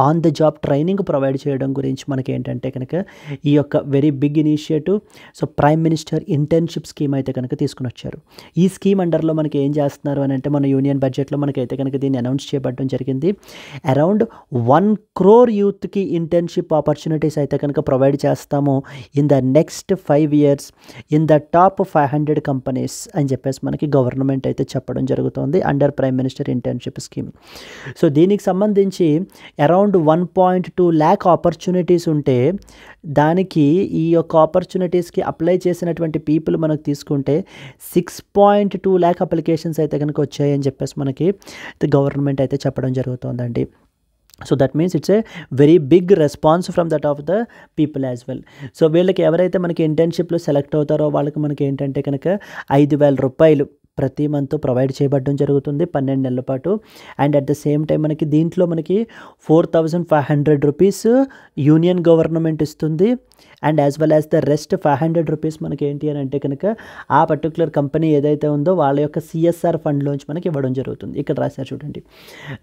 on the job training provide చేయడం గురించి మనకి ఏంటంటే కనుక ఈ యొక్క very big initiative so prime minister internship scheme అయితే కనుక తీసుకుని వచ్చారు. ఈ స్కీమ్ అండర్లో మనకి ఏం చేస్తున్నారు అని అంటే మన యూనియన్ బడ్జెట్లో మనకైతే కనుక దీన్ని అనౌన్స్ చేయబడడం జరిగింది. అరౌండ్ 1 crore యూత్కి ఇంటర్న్షిప్ ఆపర్చునిటీస్ అయితే కనుక ప్రొవైడ్ చేస్తాము in the next 5 years in the top 500 companies అని చెప్పేసి మనకి గవర్నమెంట్ అయితే చెప్పడం జరుగుతుంది under prime minister internship scheme. So దీనికి సంబంధించి అరౌండ్ 1.2 lakh ఆపర్చునిటీస్ ఉంటే దానికి ఈ యొక్క ఆపర్చునిటీస్కి అప్లై చేసినటువంటి పీపుల్ మనకు తీసుకుంటే 6.2 lakh అప్లికేషన్స్ అయితే కనుక వచ్చాయని చెప్పేసి మనకి గవర్నమెంట్ అయితే చెప్పడం జరుగుతుందండి. So that means it's a very big response from that of the people as well. సో వీళ్ళకి ఎవరైతే మనకి ఇంటర్న్షిప్లో సెలెక్ట్ అవుతారో వాళ్ళకి మనకి ఏంటంటే కనుక 5,000 రూపాయలు ప్రతి మంత్ ప్రొవైడ్ చేయబడడం జరుగుతుంది 12 నెలల పాటు. And at the same time మనకి దీంట్లో మనకి 4,500 రూపీస్ యూనియన్ గవర్నమెంట్ ఇస్తుంది. And as well as the rest 500 rupees మనకి ఏంటి అని అంటే కనుక ఆ పర్టికులర్ కంపెనీ ఏదైతే ఉందో వాళ్ళ యొక్క CSR ఫండ్లోంచి మనకి ఇవ్వడం జరుగుతుంది. ఇక్కడ రాశారు చూడండి,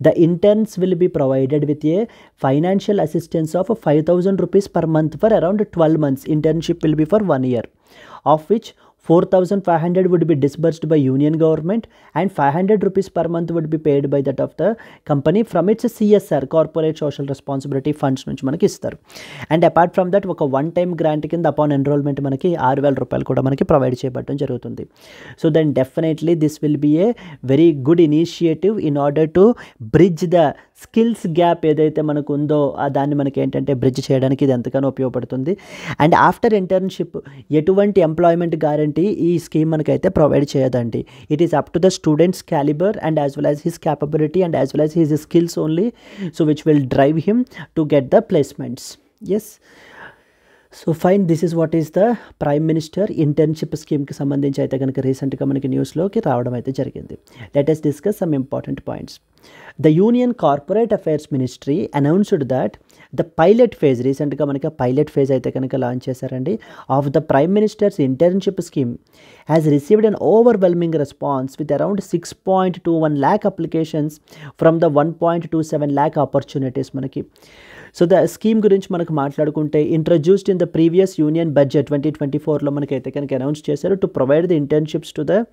the interns will be provided with a financial assistance of 5,000 rupees per month for around 12 months. Internship will be for 1 year, of which 4,500 would be disbursed by union government and 500 rupees per month would be paid by that of the company from its CSR corporate social responsibility funds నుంచి మనకి ఇస్తారు. And apart from that ఒక 1-time grant కింద upon enrolment మనకి 6,000 రూపాయలు కూడా మనకి provide చేయబడడం జరుగుతుంది. So then definitely this will be a very good initiative in order to bridge the skills gap ఏదైతే మనకు ఉందో దాన్ని మనకి ఏంటంటే బ్రిడ్జ్ చేయడానికి ఇది ఎంతగానో ఉపయోగపడుతుంది. అండ్ ఆఫ్టర్ ఇంటర్న్షిప్ ఎటువంటి ఎంప్లాయ్మెంట్ గ్యారంటీ ఈ స్కీమ్ మనకైతే ప్రొవైడ్ చేయదండి. It is up to the students calibre and as well as his capability and as well as his skills only, so which will drive him to get the placements. Yes, so fine, this is what is the prime minister internship స్కీమ్కి సంబంధించి అయితే కనుక రీసెంట్గా మనకి న్యూస్లోకి రావడం అయితే జరిగింది. Let us discuss some important points. The Union Corporate Affairs Ministry announced that the pilot phase రీసెంట్గా మనకి పైలట్ ఫేజ్ అయితే కనుక లాంచ్ చేశారండి of the prime minister's internship scheme has received an overwhelming response with around 6.21 lakh applications from the 1.27 lakh opportunities మనకి. So the scheme గురించి మనకు మాట్లాడుకుంటే introduced in the previous union budget 2024లో మనకైతే కనుక అనౌన్స్ చేశారు to provide the internships to the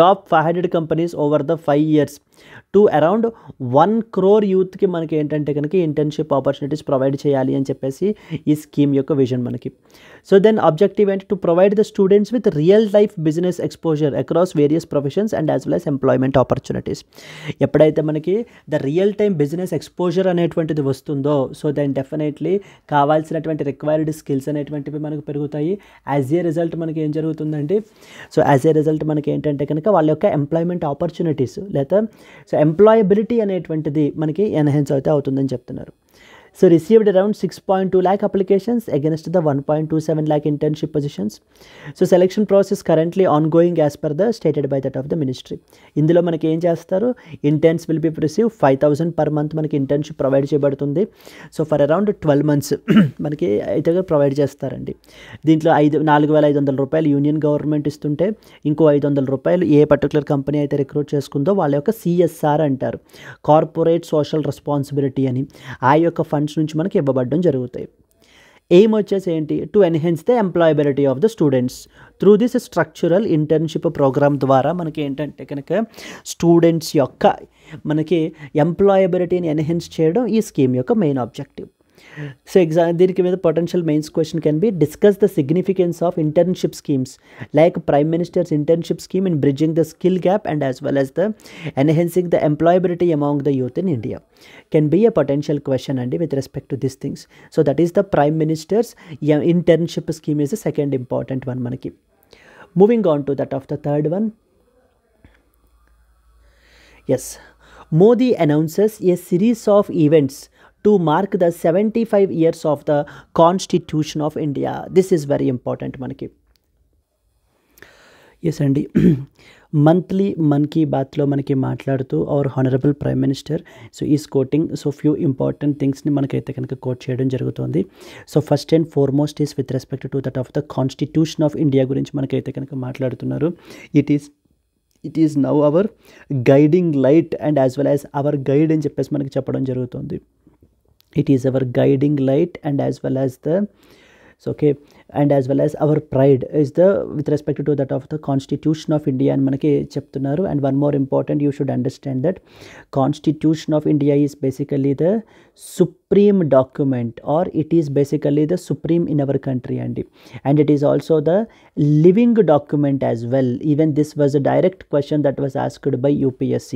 top 500 companies over the 5 years to around 1 crore యూత్కి మనకి ఏంటంటే కనుక ఇంటర్న్షిప్ ఆపర్చునిటీస్ ప్రొవైడ్ చేయాలి అని చెప్పేసి ఈ స్కీమ్ యొక్క విజన్ మనకి. సో దెన్ ఆబ్జెక్టివ్ ఏంటి to provide the students with real life business exposure across various professions and as well as employment opportunities. ఎప్పుడైతే మనకి the real time business exposure అనేటువంటిది వస్తుందో సో దెన్ డెఫినెట్లీ కావాల్సినటువంటి required skills అనేటువంటివి మనకు పెరుగుతాయి. As a result మనకి ఏం జరుగుతుందండి, సో యాజ్ ఏ రిజల్ట్ మనకి ఏంటంటే కనుక వాళ్ళ యొక్క ఎంప్లాయ్మెంట్ ఆపర్చునిటీస్ లేదా సో ఎంప్లాయబిలిటీ అనేటువంటిది మనకి ఎన్హాన్స్ అయితే అవుతుందని చెప్తున్నారు. So received around 6.2 lakh applications against the 1.27 lakh internship positions. So selection process currently on going as per the stated by that of the ministry. ఇందులో మనకి ఏం చేస్తారు, interns will be receive 5,000 per month మనకి internship provide చేయబడుతుంది. So for around 12 months మనకి అయితే provide చేస్తారండి. దీంట్లో 4,500 రూపాయలు యూనియన్ గవర్నమెంట్ ఇస్తుంటే ఇంకో 500 రూపాయలు ఏ పర్టికులర్ కంపెనీ అయితే రిక్రూట్ చేసుకుందో వాళ్ళ యొక్క CSR అంటారు, కార్పొరేట్ సోషల్ రెస్పాన్సిబిలిటీ అని, ఆ యొక్క ఫండ్స్ నుంచి మనకి ఇవ్వబడడం జరుగుతాయి. ఎయిమ్ వచ్చేసి ఏంటి, to enhance the employability of the students through this structural internship programme ద్వారా మనకి ఏంటంటే కనుక స్టూడెంట్స్ యొక్క మనకి ఎంప్లాయబిలిటీని ఎన్హాన్స్ చేయడం ఈ స్కీమ్ యొక్క మెయిన్ ఆబ్జెక్టివ్. సో దీనికి మీద potential mains question can be discuss the significance of internship schemes like prime minister's internship scheme in bridging the skill gap and as well as the enhancing the employability among the youth in India can be a potential question అండి with respect to this things. So that is the prime minister's internship scheme is the second important one మనకి. Moving on to that of the third one. Yes, Modi announces a series of events to mark the 75 years of the Constitution of India. This is very important మనకి. Yes అండి, monthly మన్ కీ బాత్లో మనకి మాట్లాడుతూ our honourable prime minister so is quoting so few important థింగ్స్ని మనకైతే కనుక కోట్ చేయడం జరుగుతుంది. So first and foremost is with respect to that of the constitution of India గురించి మనకైతే కనుక మాట్లాడుతున్నారు. It is now our guiding light and as well as our guide అని చెప్పేసి మనకి చెప్పడం జరుగుతుంది. It is our guiding light and as well as the and as well as our pride is the with respect to that of the Constitution of India అని మనకి చెప్తున్నారు. And one more important, you should understand that Constitution of India is basically the supreme document or it is basically the supreme in our country and it is also the living document as well. Even this was a direct question that was asked by UPSC.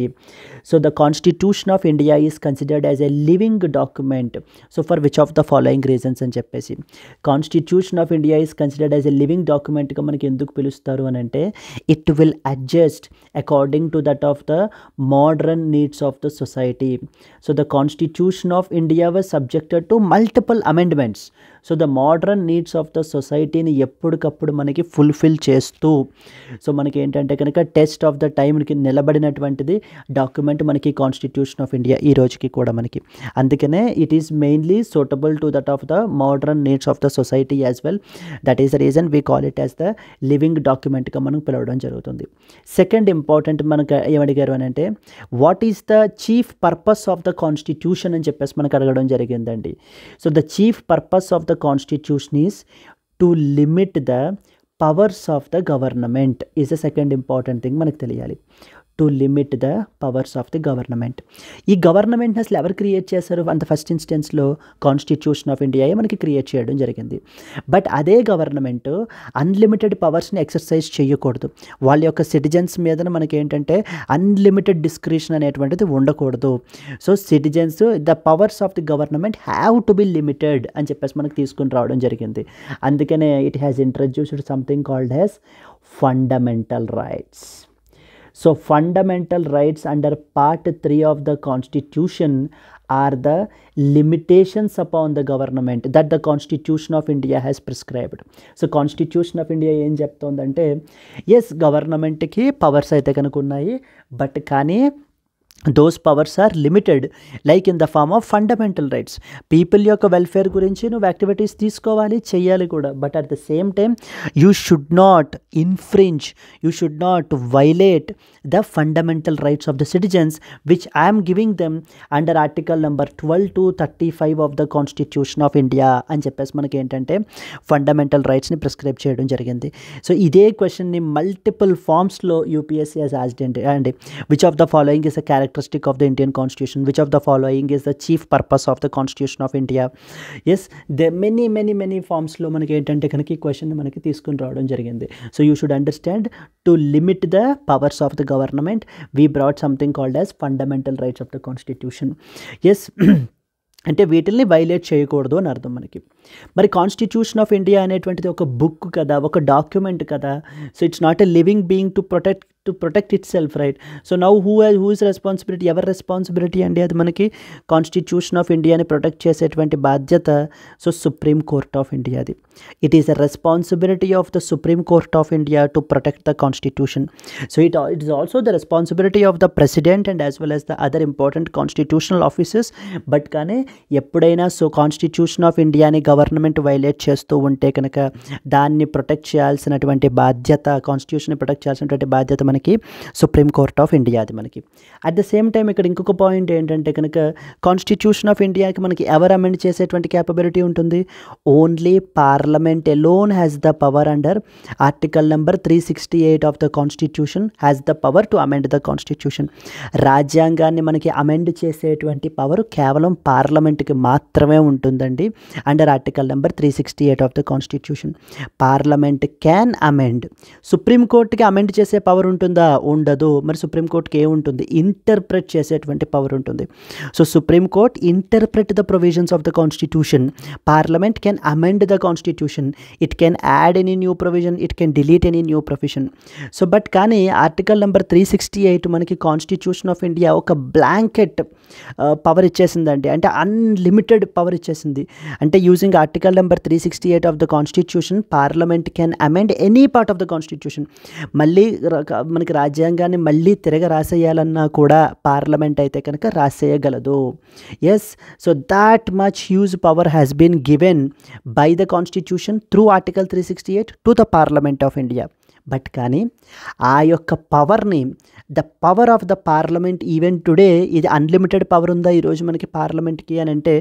So the Constitution of India is considered as a living document. So for which of the following reasons అని చెప్పేసి Constitution of India is considered as a living document గా మనకి ఎందుకు పిలుస్తారు అని అంటే it will adjust according to that of the modern needs of the society. So the Constitution of India was subjected to multiple amendments. So the modern needs of the సొసైటీని ఎప్పటికప్పుడు మనకి fulfil చేస్తూ సో మనకి ఏంటంటే కనుక test of the టైంకి నిలబడినటువంటిది document మనకి కాన్స్టిట్యూషన్ ఆఫ్ ఇండియా ఈ రోజుకి కూడా మనకి. అందుకనే it is mainly suitable to that of the modern needs of the society as well. That is the reason we call it as the living డాక్యుమెంట్గా మనం పిలవడం జరుగుతుంది. సెకండ్ ఇంపార్టెంట్ మనకు ఏమడిగారు అని అంటే what is the chief purpose of the constitution అని చెప్పేసి మనకు అడగడం జరిగిందండి. So the chief purpose of the constitution is to limit the powers of the government is the second important thing మనకు తెలియాలి. To limit the powers of the government. ఈ గవర్నమెంట్ని అసలు ఎవరు క్రియేట్ చేశారు అంత ఫస్ట్ ఇన్స్టెన్స్లో కాన్స్టిట్యూషన్ ఆఫ్ ఇండియా మనకి create చేయడం జరిగింది. బట్ అదే గవర్నమెంట్ అన్లిమిటెడ్ పవర్స్ని ఎక్సర్సైజ్ చేయకూడదు. వాళ్ళ యొక్క సిటిజన్స్ మీద మనకి ఏంటంటే అన్లిమిటెడ్ డిస్క్రిషన్ అనేటువంటిది ఉండకూడదు. So citizens the powers of the government have to be limited అని చెప్పేసి మనకు తీసుకుని రావడం జరిగింది. అందుకనే it has introduced something called as fundamental rights. So fundamental rights under part 3 of the constitution are the limitations upon the government that the Constitution of India has prescribed. So Constitution of India ఏం చెప్తోందంటే yes గవర్నమెంట్కి powers అయితే కనుక ఉన్నాయి, but కానీ those powers are limited like in the form of fundamental rights. People యొక్క welfare గురించి నువ్వు activities తీసుకోవాలి, చెయ్యాలి కూడా. But at the same time you should not infringe, you should not violate the fundamental rights of the citizens which I'm giving them under article number 12 to 35 of the constitution of India అని చెప్పేసి మనకి ఏంటంటే fundamental రైట్స్ని prescribe చేయడం జరిగింది. So ఇదే క్వశ్చన్ని multiple ఫార్మ్స్లో UPSC has asked అండి. Which of the following is a characteristic of the Indian constitution, which of the following is the chief purpose of the constitution of India. Yes, there many forms లో మనకి ఏంటంటే కనుక ఈ question మనకి తీసుకుని రావడం జరిగింది. So you should understand to limit the powers of the government we brought something called as fundamental rights of the constitution. Yes, అంటే వీటిల్ని వైలేట్ చేయకూడదు అని అర్థం మనకి. మరి కాన్స్టిట్యూషన్ ఆఫ్ ఇండియా అనేటువంటిది ఒక బుక్ కదా, ఒక డాక్యుమెంట్ కదా. So it's not a living being to protect itself, right? So now who is responsibility, ఎవరి రెస్పాన్సిబిలిటీ అండి అది మనకి? కాన్స్టిట్యూషన్ ఆఫ్ ఇండియాని ప్రొటెక్ట్ చేసేటువంటి బాధ్యత సో సుప్రీం కోర్ట్ ఆఫ్ ఇండియాది. It is the responsibility of the supreme court of India to protect the constitution. So it is also the responsibility of the president and as well as the other important constitutional officers. But కానీ ఎప్పుడైనా so constitution of ఇండియాని government violate చేస్తూ ఉంటే కనుక దాన్ని protect చేయాల్సినటువంటి బాధ్యత, కాన్స్టిట్యూషన్ని protect చేయాల్సినటువంటి బాధ్యత మనకి సుప్రీం కోర్ట్ ఆఫ్ ఇండియాది మనకి. అట్ ద సేమ్ టైం ఇక్కడ ఇంకొక పాయింట్ ఏంటంటే కనుక కాన్స్టిట్యూషన్ ఆఫ్ ఇండియాకి మనకి ఎవరు అమెండ్ చేసేటువంటి క్యాపబిలిటీ ఉంటుంది? Only parliament alone has the power under article number 368 of the constitution has the power to amend the constitution. రాజ్యాంగాన్ని మనకి అమెండ్ చేసేటువంటి పవర్ కేవలం పార్లమెంట్కి మాత్రమే ఉంటుందండి under article number 368 of the constitution. Parliament can amend. సుప్రీంకోర్టుకి amend చేసే power ఉంటుందా? ఉండదు. మరి సుప్రీంకోర్టుకి ఏముంటుంది? ఇంటర్ప్రెట్ చేసేటువంటి పవర్ ఉంటుంది. So Supreme Court interpret the provisions of the constitution. Parliament can amend the constitution. It can add any new provision, it can delete any new provision. So but కానీ article number 368 మనకి constitution of India ఒక blanket power ఇచ్చేసిందండి. అంటే unlimited power ఇచ్చేసింది. అంటే using article number 368 of the constitution parliament can amend any part of the constitution. మళ్ళీ మనకి రాజ్యాంగాన్ని మళ్ళీ తిరగ రాసేయాలన్నా కూడా పార్లమెంట్ అయితే కనుక రాసేయగలదు. Yes, so that much huge power has been given by the constitution through article 368 to the parliament of India. But కానీ ఆ యొక్క పవర్ని, the power of the parliament even today, ఇది అన్లిమిటెడ్ పవర్ ఉందా ఈరోజు మనకి పార్లమెంట్కి అని అంటే,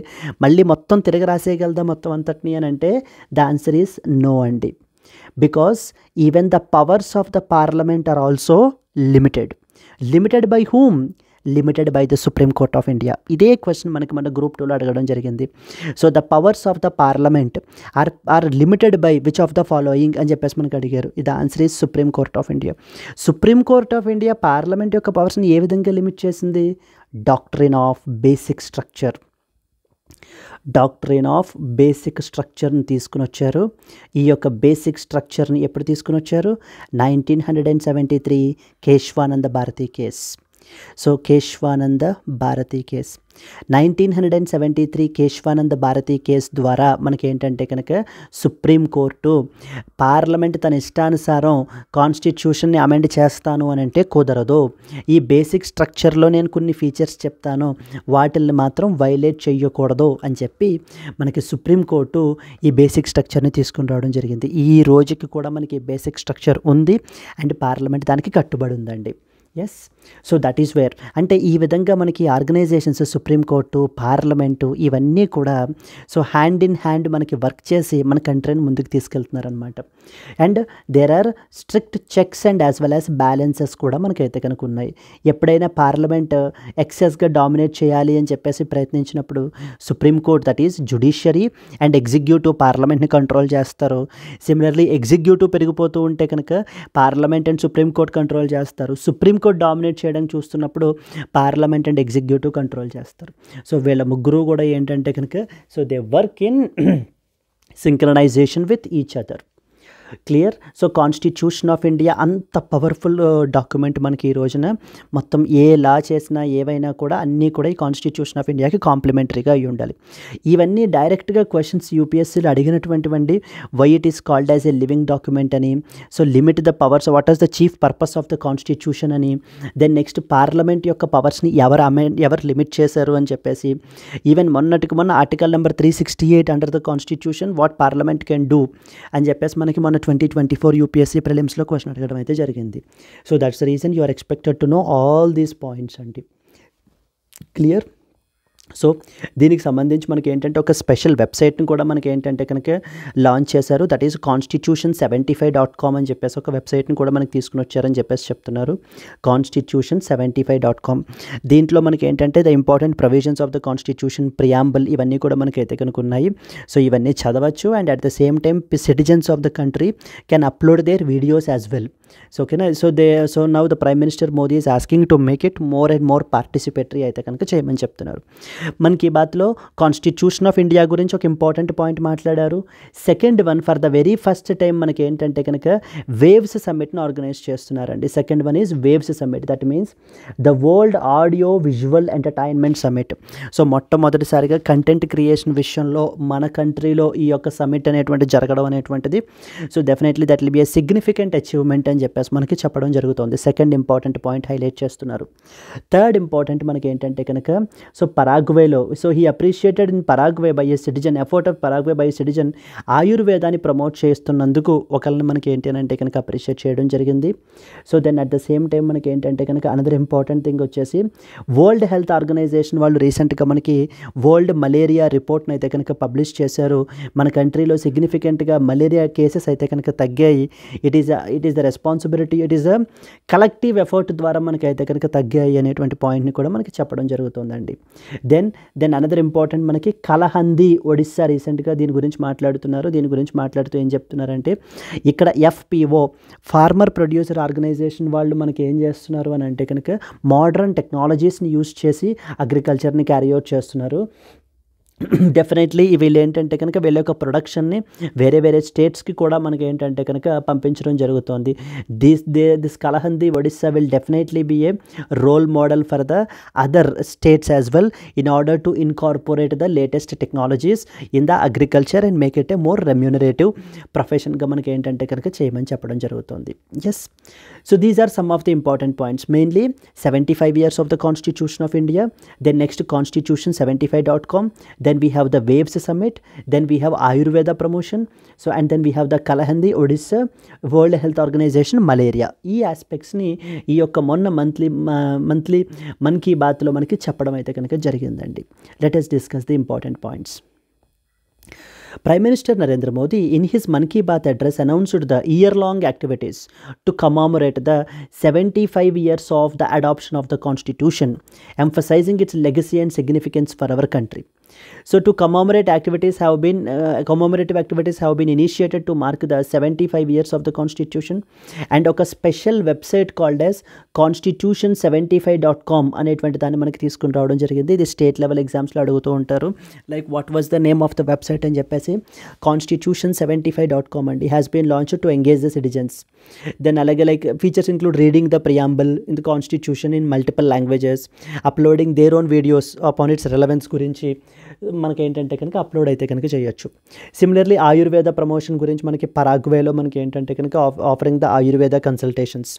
మళ్ళీ మొత్తం తిరగ రాసేయగలదా మొత్తం అంతటిని అని అంటే ద ఆన్సర్ ఈస్ నో అండి. Because even the powers of the parliament are also limited. Limited by whom? Limited by the supreme court of India. ఇదే క్వశ్చన్ మనకి మన గ్రూప్ 2లో అడగడం జరిగింది. So the powers of the parliament are limited by which of the following అని చెప్పేసి మనకి అడిగారు. ఇది answer is Supreme court of India. Supreme court of India parliament యొక్క పవర్స్ని ఏ విధంగా లిమిట్ చేసింది? Doctrine of basic structure. Doctrine of basic స్ట్రక్చర్ని తీసుకుని వచ్చారు. ఈ యొక్క బేసిక్ స్ట్రక్చర్ని ఎప్పుడు తీసుకుని వచ్చారు? 1973 Keshavananda Bharati case. So Keshavananda Bharati case 1973 Keshavananda Bharati case ద్వారా మనకి ఏంటంటే కనుక సుప్రీంకోర్టు పార్లమెంట్ తన ఇష్టానుసారం కాన్స్టిట్యూషన్ని అమెండ్ చేస్తాను అని అంటే కుదరదు. ఈ బేసిక్ స్ట్రక్చర్లో నేను కొన్ని ఫీచర్స్ చెప్తాను, వాటిల్ని మాత్రం వైలేట్ చేయకూడదు అని చెప్పి మనకి సుప్రీంకోర్టు ఈ బేసిక్ స్ట్రక్చర్ని తీసుకుని రావడం జరిగింది. ఈ రోజుకి కూడా మనకి బేసిక్ స్ట్రక్చర్ ఉంది అండ్ పార్లమెంట్ దానికి కట్టుబడి ఉందండి. Yes, so that is where. అంటే ఈ విధంగా మనకి ఆర్గనైజేషన్స్, సుప్రీంకోర్టు, పార్లమెంటు ఇవన్నీ కూడా సో హ్యాండ్ ఇన్ హ్యాండ్ మనకి వర్క్ చేసి మన కంట్రీని ముందుకు తీసుకెళ్తున్నారనమాట. And there are strict checks and as well as balances కూడా మనకైతే కనుక ఉన్నాయి. ఎప్పుడైనా పార్లమెంట్ ఎక్సెస్గా డామినేట్ చేయాలి అని చెప్పేసి ప్రయత్నించినప్పుడు supreme court, that is judiciary and executive పార్లమెంట్ని కంట్రోల్ చేస్తారు. సిమిలర్లీ ఎగ్జిక్యూటివ్ పెరిగిపోతూ ఉంటే కనుక పార్లమెంట్ అండ్ సుప్రీంకోర్టు కంట్రోల్ చేస్తారు. సుప్రీంకోర్టు డామినేట్ చేయడానికి చూస్తున్నప్పుడు పార్లమెంట్ అండ్ ఎగ్జిక్యూటివ్ కంట్రోల్ చేస్తారు. సో వీళ్ళ ముగ్గురు కూడా ఏంటంటే కనుక so they work in synchronization with each other. Clear. So constitution of India అంత పవర్ఫుల్ డాక్యుమెంట్ మనకి ఈ రోజున మొత్తం ఏ లా చేసినా ఏవైనా కూడా అన్నీ కూడా ఈ కాన్స్టిట్యూషన్ ఆఫ్ ఇండియాకి కాంప్లిమెంటరీగా అయి ఉండాలి. ఇవన్నీ డైరెక్ట్గా క్వశ్చన్స్ యూపీఎస్సీలో అడిగినటువంటివండి. Why it is called as a living document అని, so limit the powers, what is the chief purpose of the constitution అని, దెన్ నెక్స్ట్ పార్లమెంట్ యొక్క పవర్స్ని ఎవరు లిమిట్ చేశారు అని చెప్పేసి, ఈవెన్ మొన్న article number 368 under the constitution what parliament can do అని చెప్పేసి మనకి మొన్న 2024 యూపీఎస్సీ ప్రిలిమ్స్లో క్వశ్చన్ అడగడం అయితే జరిగింది. So that's the reason you are expected to know all these points అండి. క్లియర్. సో దీనికి సంబంధించి మనకి ఏంటంటే ఒక స్పెషల్ వెబ్సైట్ని కూడా మనకి ఏంటంటే కనుక లాంచ్ చేశారు. దట్ ఈస్ constitution75.com అని చెప్పేసి ఒక వెబ్సైట్ని కూడా మనకి తీసుకుని వచ్చారని చెప్పేసి చెప్తున్నారు. constitution75.com. దీంట్లో మనకి ఏంటంటే the important provisions of the constitution, preamble, ఇవన్నీ కూడా మనకి అయితే కనుక ఉన్నాయి. సో ఇవన్నీ చదవచ్చు. And at the same time citizens of the country can upload their videos as well. So ఓకేనా. So now the prime minister Modi is asking to make it more and more participatory అయితే కనుక చేయమని చెప్తున్నారు. మనకి ఈ బాత్లో కాన్స్టిట్యూషన్ ఆఫ్ ఇండియా గురించి ఒక ఇంపార్టెంట్ పాయింట్ మాట్లాడారు. Second one, for the very first time మనకి ఏంటంటే కనుక వేవ్స్ సమ్మిట్ని ఆర్గనైజ్ చేస్తున్నారండి. Second one is waves summit. That means the world audio visual entertainment summit. So మొట్టమొదటిసారిగా కంటెంట్ క్రియేషన్ విషయంలో మన కంట్రీలో ఈ యొక్క సమ్మిట్ అనేటువంటి జరగడం అనేటువంటిది, so definitely that will be a significant achievement అని చెప్పేసి మనకి చెప్పడం జరుగుతుంది. సెకండ్ ఇంపార్టెంట్ పాయింట్ హైలైట్ చేస్తున్నారు. థర్డ్ ఇంపార్టెంట్ మనకి ఏంటంటే కనుక, సో పరాగ్వేలో, so he appreciated in Paraguay by a citizen, effort of Paraguay by a citizen, ఆయుర్వేదాన్ని ప్రమోట్ చేస్తున్నందుకు ఒకళ్ళని మనకి ఏంటి అని అంటే కనుక అప్రిషియేట్ చేయడం జరిగింది. So then at the same time మనకి ఏంటంటే కనుక అనదర్ ఇంపార్టెంట్ థింగ్ వచ్చేసి వరల్డ్ హెల్త్ ఆర్గనైజేషన్ వాళ్ళు రీసెంట్గా మనకి వరల్డ్ మలేరియా రిపోర్ట్ని అయితే కనుక పబ్లిష్ చేశారు. మన కంట్రీలో సిగ్నిఫికెంట్గా మలేరియా కేసెస్ అయితే కనుక తగ్గాయి. It is the responsibility, it is a collective effort ద్వారా మనకైతే కనుక తగ్గాయి అనేటువంటి పాయింట్ని కూడా మనకి చెప్పడం జరుగుతుందండి. దెన్ అనదర్ ఇంపార్టెంట్ మనకి కలహంది, ఒడిస్సా రీసెంట్గా దీని గురించి మాట్లాడుతున్నారు. దీని గురించి మాట్లాడుతూ ఏం చెప్తున్నారంటే, ఇక్కడ ఎఫ్పిఓ ఫార్మర్ ప్రొడ్యూసర్ ఆర్గనైజేషన్ వాళ్ళు మనకి ఏం చేస్తున్నారు అని అంటే కనుక మోడర్న్ టెక్నాలజీస్ని యూజ్ చేసి అగ్రికల్చర్ని క్యారీ అవుట్ చేస్తున్నారు. డెఫినెట్లీ వీళ్ళు ఏంటంటే కనుక వీళ్ళ యొక్క ప్రొడక్షన్ని వేరే వేరే స్టేట్స్కి కూడా మనకి ఏంటంటే కనుక పంపించడం జరుగుతుంది. This Kalahandi Odisha will definitely be a role model for the other states as well in order to incorporate the latest technologies in the agriculture and make it a more remunerative ప్రొఫెషన్గా మనకి ఏంటంటే కనుక చేయమని చెప్పడం జరుగుతుంది. Yes. So these are some of the important points. Mainly 75 years of the Constitution of India, then next constitution75.com, then we have the Waves Summit, then we have Ayurveda promotion, so and then we have the Kalahandi Odisha, World Health Organization, malaria. ఈ ఆస్పెక్ట్స్ని ఈ యొక్క మొన్న monthly మన్ కీ బాత్లో మనకి చెప్పడం అయితే కనుక జరిగిందండి. Let us discuss the important points. Prime Minister Narendra Modi in his Mann Ki Baat address announced the year-long activities to commemorate the 75 years of the adoption of the Constitution, emphasizing its legacy and significance for our country. So to commemorative activities have been initiated to mark the 75 years of the Constitution, and ఒక special website called as constitution75.com అనేటువంటి దాన్ని మనకి తీసుకుని రావడం జరిగింది. ఇది state level ఎగ్జామ్స్లో అడుగుతూ ఉంటారు, like what was the name of the website అని చెప్పేసి. constitution75.com అండి has been launched to engage the citizens. Then అలాగే like features include reading the preamble in the constitution in multiple languages, uploading their own videos upon its relevance గురించి మనకి ఏంటంటే కనుక upload అయితే కనుక చేయొచ్చు. సిమిలర్లీ ఆయుర్వేద ప్రమోషన్ గురించి మనకి పరాగ్వేలో మనకి ఏంటంటే కనుక offering the Ayurveda consultations.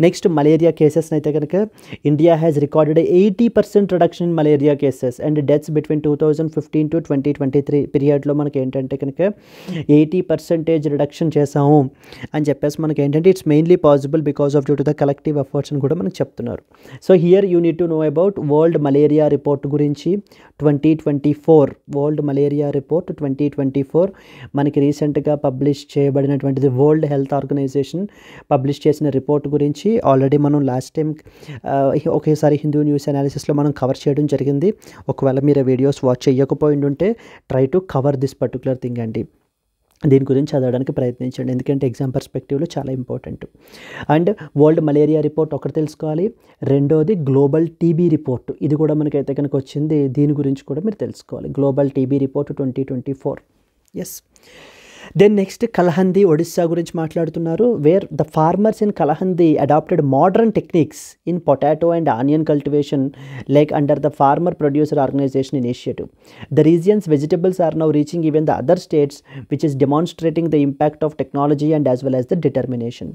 Next malaria cases అయితే కనుక India has recorded 80% reduction in malaria cases and deaths between 2015 to 2023 పీరియడ్లో మనకి ఏంటంటే కనుక 80% రిడక్షన్ చేసాము అని చెప్పేసి మనకి ఏంటంటే it's mainly possible because of due to the collective efforts అని కూడా మనకు చెప్తున్నారు. So here you need to know about world malaria report గురించి 2024 వరల్డ్ మలేరియా రిపోర్ట్ 2024 మనకి రీసెంట్గా పబ్లిష్ చేయబడినటువంటిది. వరల్డ్ హెల్త్ ఆర్గనైజేషన్ పబ్లిష్ చేసిన రిపోర్ట్ గురించి ఆల్రెడీ మనం లాస్ట్ టైం ఒకేసారి హిందూ న్యూస్ అనాలిసిస్లో మనం కవర్ చేయడం జరిగింది. ఒకవేళ మీరు వీడియోస్ వాచ్ చేయకపోయి ఉంటే try to cover this particular thing అండి. దీని గురించి చదవడానికి ప్రయత్నించండి, ఎందుకంటే ఎగ్జామ్ పర్స్పెక్టివ్లో చాలా important. And world malaria report ఒకటి తెలుసుకోవాలి. రెండోది గ్లోబల్ టీబీ రిపోర్ట్, ఇది కూడా మనకైతే కనుక వచ్చింది. దీని గురించి కూడా మీరు తెలుసుకోవాలి. Global TB report 2024. Yes. Then next Kalahandi Odisha గురించి మాట్లాడుతున్నారు, where the farmers in Kalahandi adapted modern techniques in potato and onion cultivation like under the farmer producer organization initiative. The regions vegetables are now reaching even the other states which is demonstrating the impact of technology and as well as the determination.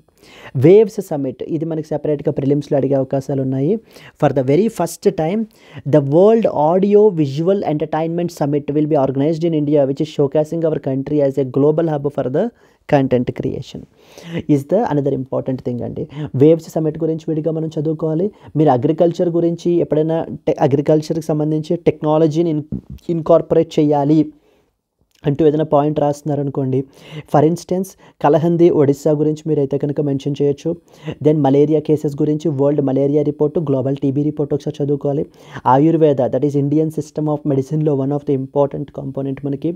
Waves summit, ఇది మనకి సెపరేట్గా ప్రిలిమ్స్లో అడిగే అవకాశాలు ఉన్నాయి. For the very first time the world audio visual entertainment summit will be organised in India which is showcasing our country as a global hub for the content creation is the another important thing అండి. Waves summit గురించి విడిగా మనం చదువుకోవాలి. మీరు agriculture గురించి ఎప్పుడైనా అగ్రికల్చర్కి సంబంధించి టెక్నాలజీని ఇన్కార్పొరేట్ చేయాలి అంటూ ఏదైనా పాయింట్ రాస్తున్నారనుకోండి, ఫర్ ఇన్స్టెన్స్ కలహంది ఒడిస్సా గురించి మీరైతే కనుక మెన్షన్ చేయొచ్చు. దెన్ మలేరియా కేసెస్ గురించి world malaria report, global TB report ఒకసారి చదువుకోవాలి. Ayurveda, that is Indian system of మెడిసిన్లో one of the important component మనకి.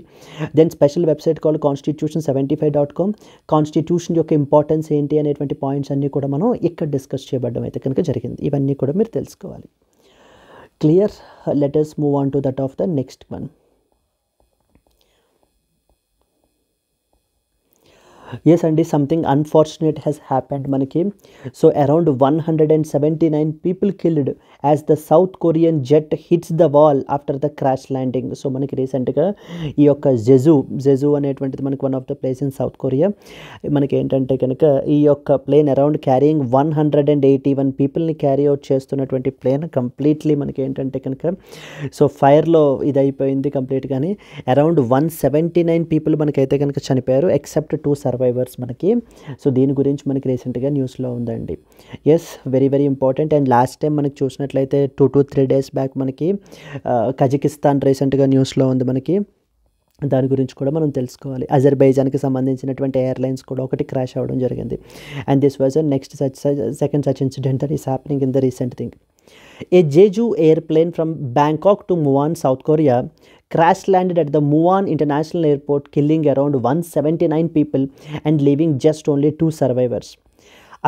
Then special website call constitution75.com, constitution యొక్క ఇంపార్టెన్స్ ఏంటి అనేటువంటి పాయింట్స్ అన్నీ కూడా మనం ఇక్కడ డిస్కస్ చేయబడడం అయితే కనుక జరిగింది. ఇవన్నీ కూడా మీరు తెలుసుకోవాలి. Clear? Let us move on to that of the next one. Yes అండి, సంథింగ్ అన్ఫార్చునేట్ హ్యాస్ హ్యాపెండ్ మనకి. So around 179 people killed as the South Korean jet hits the wall after the crash landing. So మనకి రీసెంట్గా ఈ యొక్క Jeju అనేటువంటిది మనకి one of the place in South Korea. మనకి ఏంటంటే కనుక ఈ యొక్క ప్లేన్ అరౌండ్ క్యారీయింగ్ 181 పీపుల్ని క్యారీ అవుట్ చేస్తున్నటువంటి ప్లేన్ కంప్లీట్లీ మనకి ఏంటంటే కనుక సో ఫైర్లో ఇది అయిపోయింది కంప్లీట్గాని. అరౌండ్ 179 పీపుల్ మనకైతే కనుక చనిపోయారు, ఎక్సెప్ట్ 2 సర్వైవర్స్ మనకి. సో దీని గురించి మనకి రీసెంట్గా న్యూస్లో ఉందండి. Yes, very very important. And last time మనకి చూసినట్లయితే 2 to 3 days బ్యాక్ మనకి కజకిస్తాన్ రీసెంట్గా న్యూస్లో ఉంది మనకి. దాని గురించి కూడా మనం తెలుసుకోవాలి. అజర్బైజాన్కి సంబంధించినటువంటి ఎయిర్లైన్స్ కూడా ఒకటి క్రాష్ అవ్వడం జరిగింది. And this was second such incident that is happening in the recent thing. A Jeju airplane from Bangkok to Muan, South Korea crash landed at the Muan International Airport, killing around 179 people and leaving just only 2 survivors.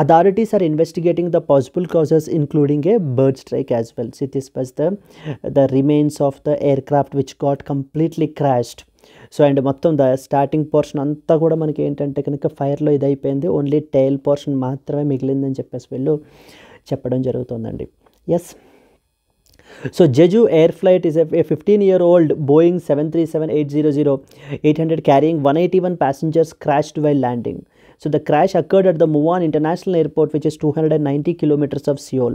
Authorities are investigating the possible causes, including a bird strike as well. See, this was the remains of the aircraft which got completely crashed. So and మొత్తం the starting portion అంతా కూడా మనకి ఏంటంటే కనుక ఫైర్లో ఇది అయిపోయింది, only tile portion మాత్రమే మిగిలిందని చెప్పేసి వీళ్ళు చెప్పడం జరుగుతుందండి. Yes, so Jeju Air flight is a 15-year-old Boeing 737-800 carrying 181 passengers crashed while landing. So the crash occurred at the Muan International Airport, which is 290 kilometers of Seoul.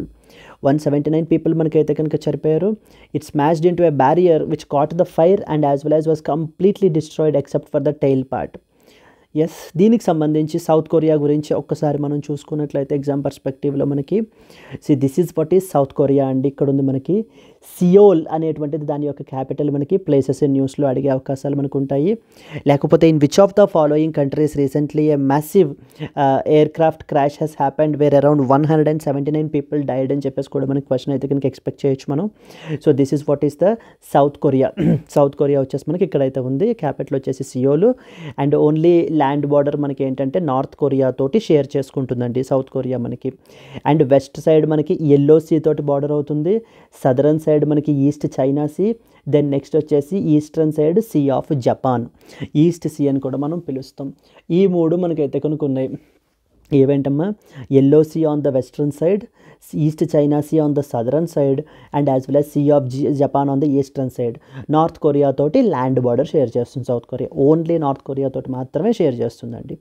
179 people మనకైతే కనుక చనిపోయారు. It smashed into a barrier which caught the fire and as well as was completely destroyed except for the tail part. Yes, దీనికి సంబంధించి south Korea గురించి ఒక్కసారి మనం చూసుకున్నట్లయితే exam పర్స్పెక్టివ్లో మనకి this is what is south Korea అండి. ఇక్కడ ఉంది మనకి సియోల్ అనేటువంటిది దాని యొక్క క్యాపిటల్. మనకి ప్లేసెస్ ఇన్ న్యూస్లో అడిగే అవకాశాలు మనకు ఉంటాయి. లేకపోతే in which of the following countries recently a massive aircraft crash has happened where around 179 people died అని చెప్పేసి కూడా మనకి క్వశ్చన్ అయితే కనుక ఎక్స్పెక్ట్ చేయొచ్చు మనం. So this is what is the South Korea. South Korea వచ్చేసి మనకి ఇక్కడైతే ఉంది, క్యాపిటల్ వచ్చేసి Seoul. And only land border మనకి ఏంటంటే నార్త్ కొరియా తోటి షేర్ చేసుకుంటుందండి సౌత్ కొరియా మనకి. అండ్ వెస్ట్ సైడ్ మనకి ఎల్లో సీ తోటి బార్డర్ అవుతుంది, సదరన్ సైడ్ మనకి East China Sea, then next వచ్చేసి eastern side Sea of Japan, East Sea అని కూడా మనం పిలుస్తాం. ఈ 3 మనకైతే కనుక ఉన్నాయి. ఏవేంటమ్మా? Yellow Sea on the western side, East China Sea on the southern side and as well as Sea of Japan on the eastern side. North Korea తోటి land border share చేస్తుంది South Korea, only North Korea తోటి మాత్రమే share చేస్తుందండి.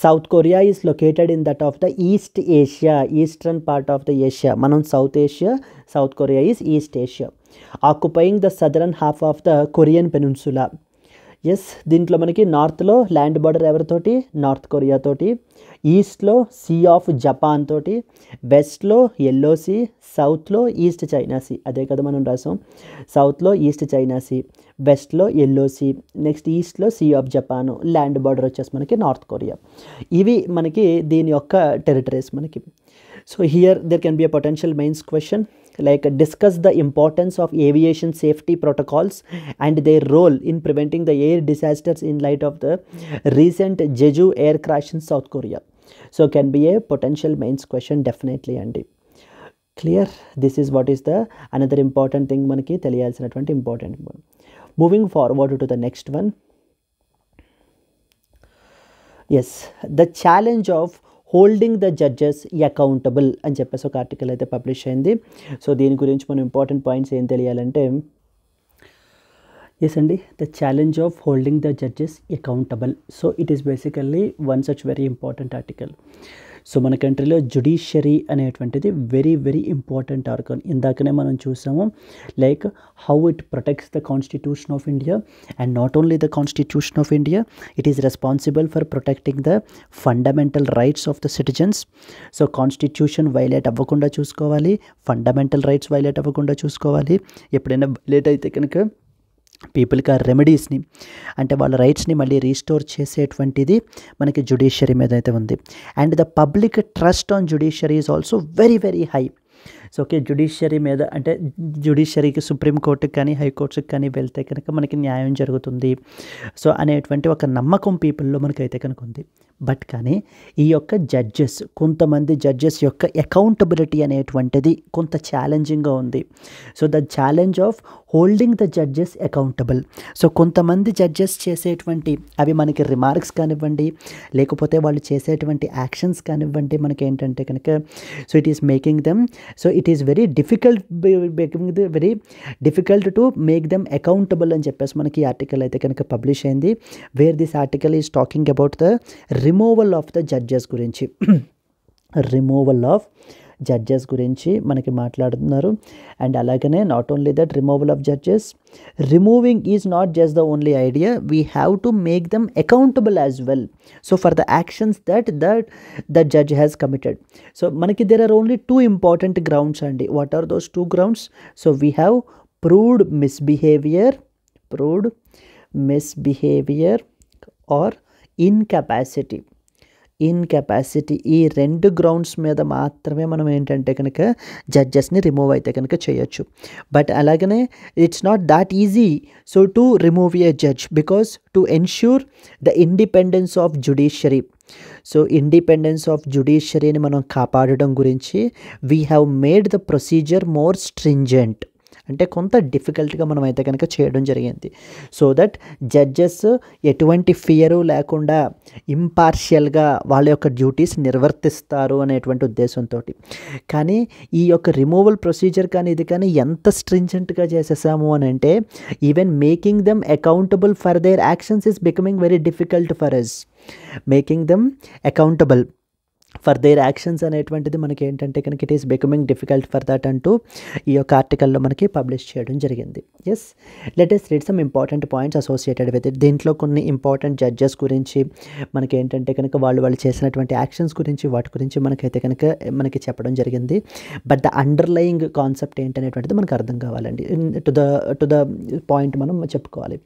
South Korea is located in that of the East Asia, eastern part of the Asia. మనం South Asia, South Korea is East Asia. Occupying the southern half of the Korean peninsula. Yes, దీంట్లో మనకి నార్త్లో land border ఎవరితోటి? North Korea తోటి, ఈస్ట్లో Sea of Japan తోటి, వెస్ట్లో Yellow Sea, సౌత్లో ఈస్ట్ చైనా సీ. అదే కదా మనం రాసాం, సౌత్లో ఈస్ట్ చైనా సీ, వెస్ట్లో ఎల్లో సీ, నెక్స్ట్ ఈస్ట్లో Sea of Japan, land border వచ్చేసి మనకి నార్త్ కొరియా. ఇవి మనకి దీని యొక్క టెరిటరీస్ మనకి. So here there can be a potential mains question like discuss the importance of aviation safety protocols and their role in preventing the air disasters in light of the recent Jeju air crash in South Korea. So can be a potential mains question definitely andi. Clear? This is what is the another important thing manaki teliyalsinatuvanti important. Moving forward to the next one. Yes, the challenge of holding the judges accountable అని చెప్పేసి ఒక article అయితే publish అయింది. So దీని గురించి మనం important points ఏం తెలియాలంటే, ఎస్ అండి, the challenge of holding the judges accountable. So it is basically one such very important article. So మన కంట్రీలో జుడిషియరీ అనేటువంటిది వెరీ వెరీ ఇంపార్టెంట్ ఆర్గన్. ఇందాకనే మనం చూసాము like how it protects the constitution of India, and not only the constitution of India, it is responsible for protecting the fundamental rights of the citizens. So constitution violate అవ్వకుండా చూసుకోవాలి, fundamental rights violate అవ్వకుండా చూసుకోవాలి. ఎప్పుడైనా violate అయితే కనుక పీపుల్కి ఆ రెమెడీస్ని, అంటే వాళ్ళ రైట్స్ని మళ్ళీ రీస్టోర్ చేసేటువంటిది మనకి జుడిషియరీ మీద అయితే ఉంది. And the public trust on judiciary is also very very high. So okay, judiciary మీద అంటే జుడిషియరీకి సుప్రీంకోర్టుకి కానీ హైకోర్టుకి కానీ వెళ్తే కనుక మనకి న్యాయం జరుగుతుంది సో అనేటువంటి ఒక నమ్మకం పీపుల్లో మనకైతే కనుక ఉంది. బట్ కానీ ఈ యొక్క జడ్జెస్, కొంతమంది జడ్జెస్ యొక్క అకౌంటబిలిటీ అనేటువంటిది కొంత ఛాలెంజింగ్గా ఉంది. So the challenge of holding the judges accountable. So కొంతమంది జడ్జెస్ చేసేటువంటి అవి మనకి రిమార్క్స్ కానివ్వండి, లేకపోతే వాళ్ళు చేసేటువంటి యాక్షన్స్ కానివ్వండి, మనకి ఏంటంటే కనుక so it is making them, so it is very difficult to make them accountable అని చెప్పేసి మనకి ఈ ఆర్టికల్ అయితే కనుక పబ్లిష్ అయింది. Where this article is talking about the removal of the judges గురించి. రిమూవల్ ఆఫ్ జడ్జెస్ గురించి మనకి మాట్లాడుతున్నారు. అండ్ అలాగనే not only that removal of judges, removing is not just the only idea, we have to make them accountable as well. So for the actions that judge has committed. So మనకి there are only two important grounds అండి. What are those two grounds? So we have proved misbehavior or incapacity. ఈ రెండు grounds మీద మాత్రమే మనం ఏంటంటే కనుక జడ్జెస్ని remove అయితే కనుక చేయొచ్చు. బట్ అలాగనే it's not that easy so to remove a judge, because to ensure the independence of judiciary. So independence of జుడిషియరీని మనం కాపాడడం గురించి we have made the procedure more stringent. అంటే కొంత డిఫికల్ట్గా మనం అయితే కనుక చేయడం జరిగింది. సో దట్ జడ్జెస్ ఎటువంటి ఫియరు లేకుండా ఇంపార్షియల్గా వాళ్ళ యొక్క డ్యూటీస్ నిర్వర్తిస్తారు అనేటువంటి ఉద్దేశంతో. కానీ ఈ యొక్క రిమూవల్ ప్రొసీజర్ కానీ ఇది కానీ ఎంత స్ట్రింజెంట్గా చేసేసాము అని అంటే even making them accountable for their actions is becoming very difficult for us. Making them accountable for their actions అనేటువంటిది మనకి ఏంటంటే కనుక it is becoming difficult for that అంటూ ఈ యొక్క ఆర్టికల్లో మనకి పబ్లిష్ చేయడం జరిగింది. Yes, let us read some important points associated with it. దీంట్లో కొన్ని ఇంపార్టెంట్ జడ్జెస్ గురించి మనకి ఏంటంటే కనుక వాళ్ళు చేసినటువంటి యాక్షన్స్ గురించి వాటి గురించి మనకైతే కనుక మనకి చెప్పడం జరిగింది. బట్ ద అండర్లయింగ్ కాన్సెప్ట్ ఏంటనేటువంటిది మనకు అర్థం కావాలండి. టు ద పాయింట్ మనం చెప్పుకోవాలి.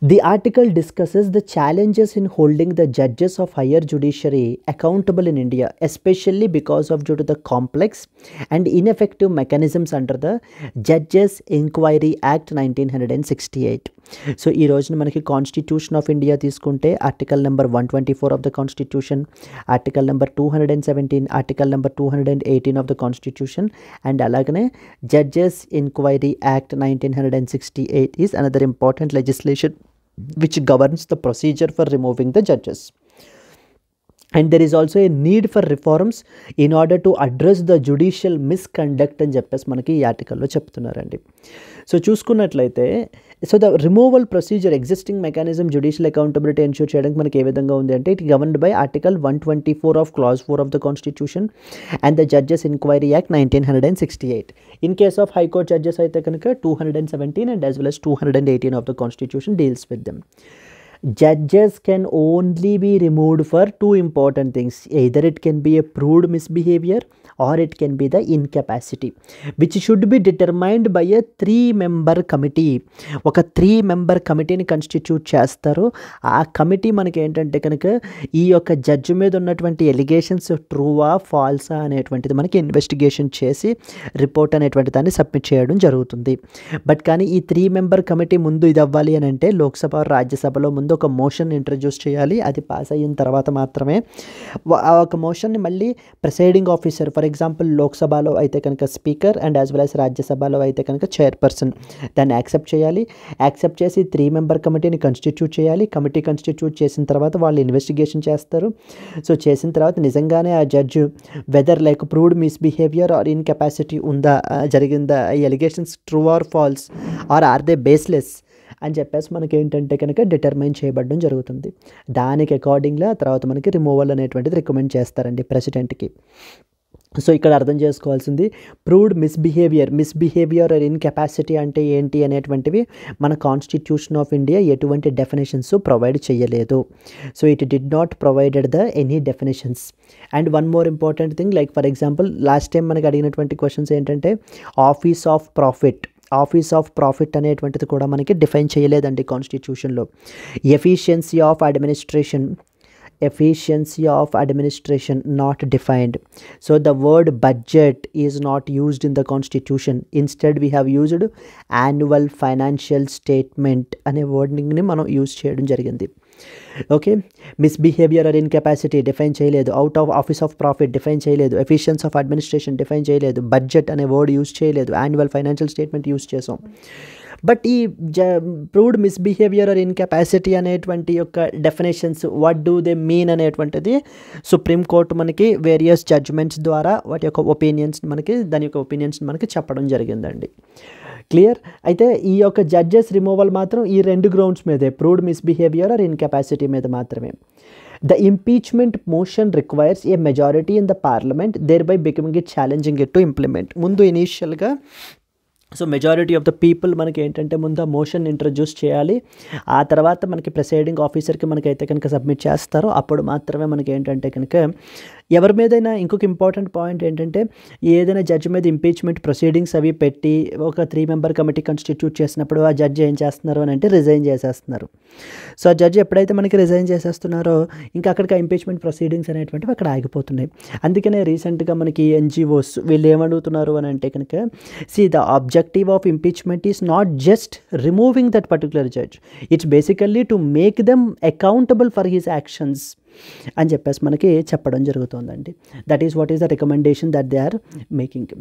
The article discusses the challenges in holding the judges of higher judiciary accountable in India, especially because of due to the complex and ineffective mechanisms under the Judges Inquiry Act 1968. సో ఈ రోజున మనకి constitution of India తీసుకుంటే article number 124 of the constitution, article number 217, article number 218 of the constitution, and అలాగనే judges inquiry act 1968 is another important legislation which governs the procedure for removing the judges. And there is also a need for reforms in order to address the judicial misconduct అని చెప్పేసి మనకి ఈ ఆర్టికల్లో చెప్తున్నారండి. So చూసుకున్నట్లయితే so the removal procedure existing mechanism judicial accountability ensure చేయడానికి మనకి ఏ విధంగా ఉంది అంటే it governed by article 124 of clause 4 of the constitution and the judges inquiry act 1968. In case of high court judges అయితే కనుక 217 and as well as 218 of the constitution deals with them. Judges can only be removed for two important things. Either it can be a proved misbehavior or it can be the incapacity, which should be determined by a 3-member committee. ఒక 3-member కమిటీని constitute చేస్తారు. ఆ committee మనకి ఏంటంటే కనుక ఈ యొక్క judge మీద ఉన్నటువంటి ఎలిగేషన్స్ ట్రూవా ఫాల్సా అనేటువంటిది మనకి ఇన్వెస్టిగేషన్ చేసి రిపోర్ట్ అనేటువంటి దాన్ని సబ్మిట్ చేయడం జరుగుతుంది. బట్ కానీ ఈ 3-member కమిటీ ముందు ఇది అవ్వాలి అని అంటే లోక్సభ రాజ్యసభలో ముందు ఒక మోషన్ ఇంట్రడ్యూస్ చేయాలి. అది పాస్ అయిన తర్వాత మాత్రమే ఆ ఒక మోషన్ని మళ్ళీ ప్రిసైడింగ్ ఆఫీసర్, ఫర్ ఎగ్జాంపుల్ లోక్సభలో అయితే కనుక speaker and as well as రాజ్యసభలో అయితే కనుక చైర్పర్సన్ దాన్ని యాక్సెప్ట్ చేయాలి. యాక్సెప్ట్ చేసి 3 మెంబర్ కమిటీని కన్స్టిట్యూట్ చేయాలి. కమిటీ కన్స్టిట్యూట్ చేసిన తర్వాత వాళ్ళు ఇన్వెస్టిగేషన్ చేస్తారు. సో చేసిన తర్వాత నిజంగానే ఆ judge whether like proved misbehaviour or incapacity ఉందా, జరిగిందా, ఈ allegations true or false or or they baseless అని చెప్పేసి మనకి ఏంటంటే కనుక డిటర్మైన్ చేయబడడం జరుగుతుంది. దానికి అకార్డింగ్గా తర్వాత మనకి రిమూవల్ అనేటువంటిది రికమెండ్ చేస్తారండి ప్రెసిడెంట్కి. సో ఇక్కడ అర్థం చేసుకోవాల్సింది ప్రూవ్డ్ మిస్బిహేవియర్ ఆర్ ఇన్కెపాసిటీ అంటే ఏంటి అనేటువంటివి మన కాన్స్టిట్యూషన్ ఆఫ్ ఇండియా ఎటువంటి డెఫినేషన్స్ ప్రొవైడ్ చేయలేదు. So it did not provided the any definitions. And one more important thing, like for example last time మనకి అడిగినటువంటి క్వశ్చన్స్ ఏంటంటే ఆఫీస్ ఆఫ్ ప్రాఫిట్ అనేటువంటిది కూడా మనకి డిఫైన్ చేయలేదండి కాన్స్టిట్యూషన్లో. Efficiency of administration not defined. So the word budget is not used in the constitution. Instead we have used annual financial statement అనే వర్డింగ్ని మనం యూజ్ చేయడం జరిగింది. Okay, misbehaviour or incapacity define చేయలేదు, out of office of profit define చేయలేదు, efficiency of administration define చేయలేదు, budget అనే word use చేయలేదు, annual financial statement use చేసాం. బట్ ఈ ప్రూవ్డ్ మిస్బిహేవియర్ ఆర్ ఇన్కెపాసిటీ అనేటువంటి యొక్క definitions what do they mean అనేటువంటిది సుప్రీంకోర్టు మనకి వేరియస్ జడ్జ్మెంట్స్ ద్వారా వాటి యొక్క దాని యొక్క ఒపీనియన్స్ మనకి చెప్పడం జరిగిందండి. క్లియర్? అయితే ఈ యొక్క జడ్జెస్ రిమూవల్ మాత్రం ఈ 2 గ్రౌండ్స్ మీదే, ప్రూవ్డ్ మిస్బిహేవియర్ ఆర్ ఇన్కెపాసిటీ మీద మాత్రమే. The impeachment motion requires a majority in the parliament, thereby becoming it challenging it to implement. ముందు ఇనీషియల్గా so majority of the people మనకి ఏంటంటే ముందు ఆ మోషన్ ఇంట్రడ్యూస్ చేయాలి. ఆ తర్వాత మనకి ప్రిసైడింగ్ ఆఫీసర్కి మనకైతే కనుక సబ్మిట్ చేస్తారో అప్పుడు మాత్రమే మనకి ఏంటంటే కనుక ఎవరి మీదైనా ఇంకొక ఇంపార్టెంట్ పాయింట్ ఏంటంటే ఏదైనా జడ్జి మీద ఇంపీచ్మెంట్ ప్రొసీడింగ్స్ అవి పెట్టి ఒక 3 మెంబర్ కమిటీ కాన్స్టిట్యూట్ చేసినప్పుడు ఆ జడ్జి ఏం చేస్తున్నారు అని అంటే రిజైన్ చేసేస్తున్నారు. సో ఆ జడ్జి ఎప్పుడైతే మనకి రిజైన్ చేసేస్తున్నారో ఇంకా అక్కడికి ఆ ఇంపీచ్మెంట్ ప్రొసీడింగ్స్ అనేటువంటివి అక్కడ ఆగిపోతున్నాయి. అందుకనే రీసెంట్గా మనకి NGOs వీళ్ళు ఏమడుగుతున్నారు అని అంటే కనుక the objective of impeachment is not just removing that particular judge, it's basically to make them accountable for his actions అని చెప్పేసి మనకి చెప్పడం జరుగుతుందండి. That is what is the recommendation that they are making.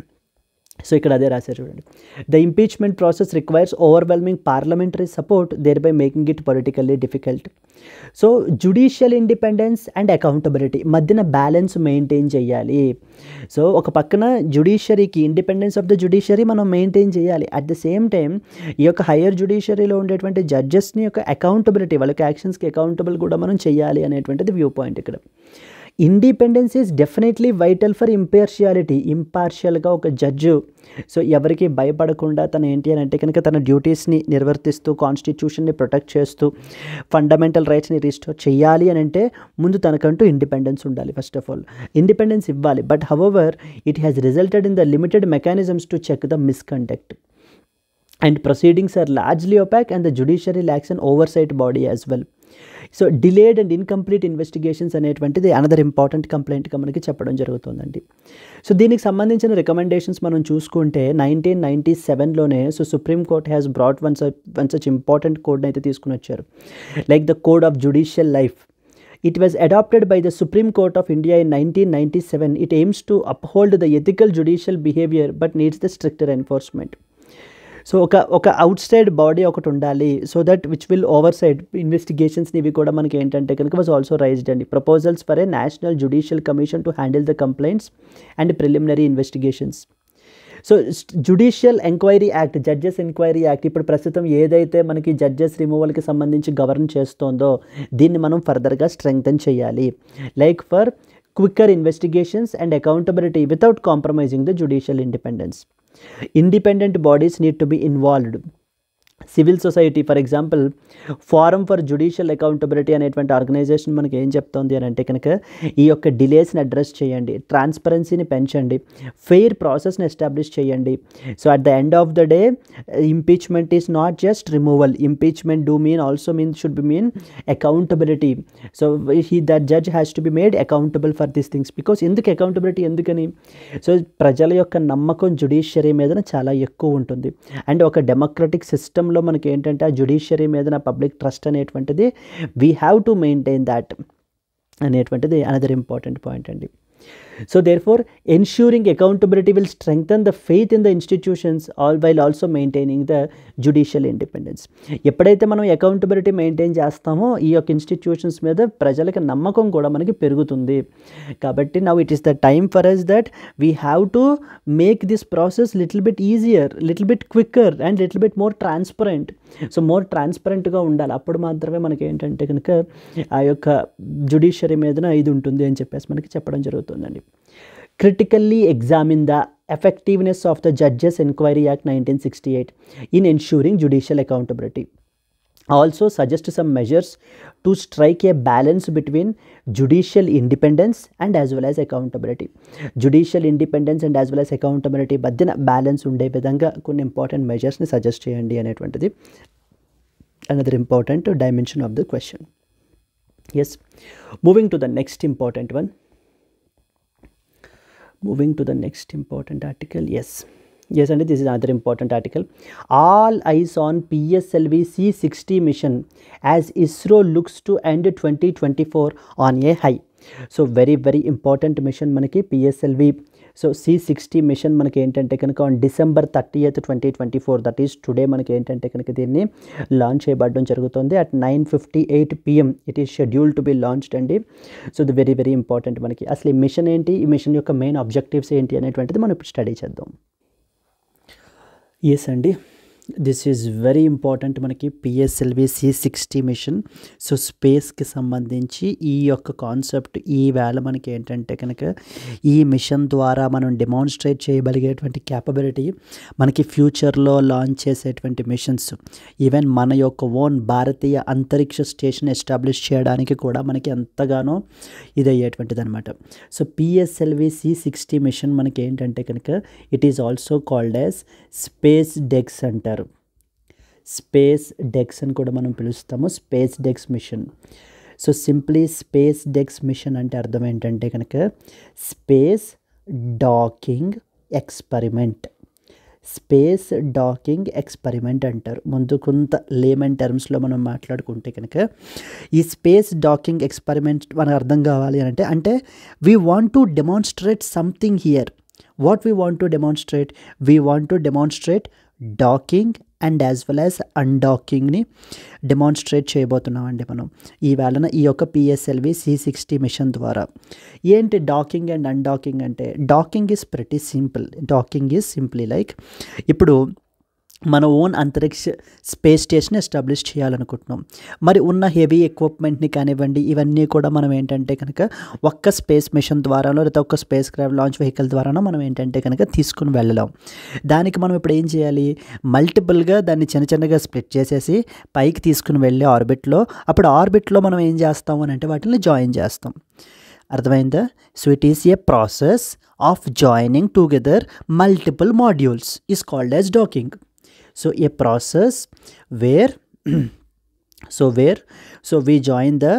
So ఇక్కడ అదే రాశారు చూడండి. The impeachment process requires overwhelming parliamentary support, thereby making it politically difficult. So judicial independence and accountability మధ్యన బ్యాలెన్స్ మెయింటైన్ చేయాలి. So ఒక పక్కన జుడిషియరీకి independence of the judiciary మనం మెయింటైన్ చేయాలి. అట్ ద సేమ్ టైం ఈ యొక్క హయ్యర్ జుడిషియరీలో ఉండేటువంటి జడ్జెస్ని యొక్క అకౌంటబిలిటీ, వాళ్ళకి యాక్షన్స్కి అకౌంటబుల్ కూడా మనం చేయాలి అనేటువంటిది వ్యూ పాయింట్ ఇక్కడ. Independence is definitely vital for ఇంపార్షియల్గా ఒక జడ్జు సో ఎవరికి భయపడకుండా తను ఏంటి అని అంటే కనుక తన డ్యూటీస్ని నిర్వర్తిస్తూ కాన్స్టిట్యూషన్ని ప్రొటెక్ట్ చేస్తూ ఫండమెంటల్ రైట్స్ని రిస్టోర్ చేయాలి అని అంటే ముందు తనకంటూ ఇండిపెండెన్స్ ఉండాలి. ఫస్ట్ ఆఫ్ ఆల్ ఇండిపెండెన్స్ ఇవ్వాలి. But however it has resulted in the limited mechanisms to check the misconduct and proceedings are largely opaque and the judiciary lacks an oversight body as well. So delayed and incomplete investigations అనేటువంటిది another important కంప్లైంట్గా మనకి చెప్పడం జరుగుతుందండి. So దీనికి సంబంధించిన recommendations మనం చూసుకుంటే 1997లోనే so supreme court has brought one such important కోడ్ని అయితే తీసుకుని వచ్చారు, like the code of judicial life. It was adopted by the Supreme Court of India in 1997. It aims to uphold the ethical judicial behavior but needs the stricter enforcement. సో ఒక outside body ఒకటి ఉండాలి, so that which will over side ఇన్వెస్టిగేషన్స్ని ఇవి కూడా మనకి ఏంటంటే కనుక వాజ్ ఆల్సో రైజ్డ్ అండి. Proposals for a national judicial commission to handle the complaints and preliminary investigations. So judicial enquiry act, judges enquiry act ఇప్పుడు ప్రస్తుతం ఏదైతే మనకి జడ్జెస్ రిమూవల్కి సంబంధించి గవర్న్ చేస్తోందో దీన్ని మనం ఫర్దర్గా స్ట్రెంగ్తన్ చేయాలి, like for quicker investigations and accountability without compromising the judicial independence. Independent bodies need to be involved. Civil society for example forum for judicial accountability అనేటువంటి ఆర్గనైజేషన్ మనకి ఏం చెప్తోంది అని అంటే కనుక ఈ యొక్క డిలేస్ని అడ్రస్ చేయండి, ట్రాన్స్పరెన్సీని పెంచండి, ఫెయిర్ ప్రాసెస్ని ఎస్టాబ్లిష్ చేయండి. So at the end of the day impeachment is not just removal, impeachment should be mean accountability. So that judge has to be made accountable for these things. Because ఎందుకు accountability ఎందుకని? So ప్రజల యొక్క నమ్మకం judiciary మీద చాలా ఎక్కువ ఉంటుంది. And ఒక డెమోక్రటిక్ సిస్టమ్ సిస్టంలో మనకి ఏంటంటే ఆ జ్యుడిషియరీ మీద నా పబ్లిక్ ట్రస్ట్ అనేటువంటిది we have to maintain that అనేటువంటిది అనదర్ ఇంపార్టెంట్ పాయింట్ అండి. So therefore, ensuring accountability will strengthen the faith in the institutions all while also maintaining the judicial independence. ఎప్పుడైతే మనం అకౌంటబిలిటీ మెయింటైన్ చేస్తామో ఈ యొక్క ఇన్స్టిట్యూషన్స్ మీద ప్రజలకు నమ్మకం కూడా మనకి పెరుగుతుంది. కాబట్టి now it is the time for us that we have to make this process little bit easier, little bit quicker and little bit more transparent. So more ట్రాన్స్పరెంట్గా ఉండాలి. అప్పుడు మాత్రమే మనకి ఏంటంటే కనుక ఆ యొక్క జ్యుడిషియరీ మీదన ఇది ఉంటుంది అని చెప్పేసి మనకి చెప్పడం జరుగుతుందండి. Critically examine the effectiveness of the Judges Inquiry Act 1968 in ensuring judicial accountability. Also suggest some measures to strike a balance between judicial independence and as well as accountability. Judicial independence and as well as accountability మధ్యన balance ఉండే విధంగా కొన్ని important మెజర్స్ని suggest చేయండి అనేటువంటిది another important dimension of the question. Yes, moving to the next important one. Moving to the next important article. Yes, and this is another important article. All eyes on PSLV C60 mission as ISRO looks to end 2024 on a high. So very important mission మనకి PSLV. So C60 machine మనకి ఏంటంటే కనుక on December 30th 2024 that is today మనకి ఏంటంటే కనుక దీన్ని launch చేయబడడం జరుగుతుంది at 9:58 PM. It is schedule to be launched అండి. సో ఇది వెరీ ఇంపార్టెంట్ మనకి. అసలు ఈ మిషన్ ఏంటి, ఈ మిషన్ యొక్క మెయిన్ ఆబ్జెక్టివ్స్ ఏంటి అనేటువంటిది మనం ఇప్పుడు స్టడీ చేద్దాం. ఎస్ అండి, దిస్ ఈజ్ వెరీ ఇంపార్టెంట్ మనకి PSLV C60 మిషన్. సో స్పేస్కి సంబంధించి ఈ యొక్క కాన్సెప్ట్ ఈవేళ మనకి ఏంటంటే కనుక ఈ మిషన్ ద్వారా మనం డెమాన్స్ట్రేట్ చేయగలిగేటువంటి క్యాపబిలిటీ మనకి ఫ్యూచర్లో లాంచ్ చేసేటువంటి మిషన్స్, ఈవెన్ మన యొక్క ఓన్ భారతీయ అంతరిక్ష స్టేషన్ ఎస్టాబ్లిష్ చేయడానికి కూడా మనకి ఎంతగానో ఇది అయ్యేటువంటిది అనమాట. సో PSLV C60 మిషన్ మనకి ఏంటంటే కనుక it is also called as SpaDeX అంటారు. స్పేస్ డెక్స్ అని కూడా మనం పిలుస్తాము, space dex mission. So simply space dex mission అంటే అర్థం ఏంటంటే కనుక space docking experiment. Space docking experiment అంటారు. ముందు కొంత లేమన్ టర్మ్స్లో మనం మాట్లాడుకుంటే కనుక ఈ స్పేస్ డాకింగ్ ఎక్స్పెరిమెంట్ మనకు అర్థం కావాలి అంటే we want to demonstrate something here. What we want to demonstrate? We want to demonstrate docking and as well as అన్డాకింగ్ని డెమాన్స్ట్రేట్ చేయబోతున్నామండి మనం ఈవేళన ఈ యొక్క PSLV C60 మిషన్ ద్వారా. ఏంటి డాకింగ్ అండ్ అన్డాకింగ్ అంటే? Docking is pretty simple. Docking is simply like ఇప్పుడు మన ఓన్ అంతరిక్ష స్పేస్ స్టేషన్ ఎస్టాబ్లిష్ చేయాలనుకుంటున్నాం. మరి ఉన్న హెవీ ఎక్విప్మెంట్ని కానివ్వండి ఇవన్నీ కూడా మనం ఏంటంటే కనుక ఒక్క స్పేస్ మిషన్ ద్వారానో లేదా ఒక్క స్పేస్ క్రాఫ్ట్ లాంచ్ వెహికల్ ద్వారానో మనం ఏంటంటే కనుక తీసుకుని వెళ్ళలేం. దానికి మనం ఇప్పుడు ఏం చేయాలి? మల్టిపుల్గా దాన్ని చిన్నగా స్ప్లిట్ చేసేసి పైకి తీసుకుని వెళ్ళే ఆర్బిట్లో, అప్పుడు ఆర్బిట్లో మనం ఏం చేస్తాం అని అంటే వాటిని జాయిన్ చేస్తాం. అర్థమైందా? So it is a process of joining together multiple modules is called as docking. So a process where we join the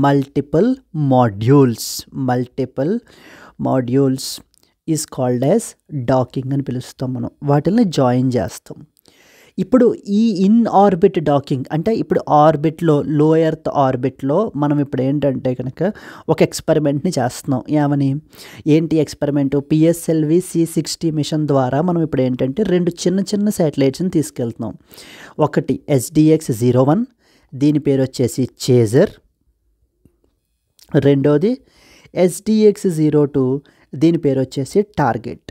multiple modules is called as docking అని పిలుస్తాం మనం. వాటిని జాయిన్ చేస్తాం. ఇప్పుడు ఈ ఇన్ ఆర్బిట్ డాకింగ్ అంటే ఇప్పుడు ఆర్బిట్లో, లో ఎర్త్ ఆర్బిట్లో మనం ఇప్పుడు ఏంటంటే కనుక ఒక ఎక్స్పెరిమెంట్ని చేస్తున్నాం. ఏంటి ఎక్స్పెరిమెంటు? PSLV C60 మిషన్ ద్వారా మనం ఇప్పుడు ఏంటంటే రెండు చిన్న శాటిలైట్స్ని తీసుకెళ్తున్నాం. ఒకటి SDX-01, దీని పేరు వచ్చేసి చేజర్. రెండోది SDX-02, దీని పేరు వచ్చేసి టార్గెట్.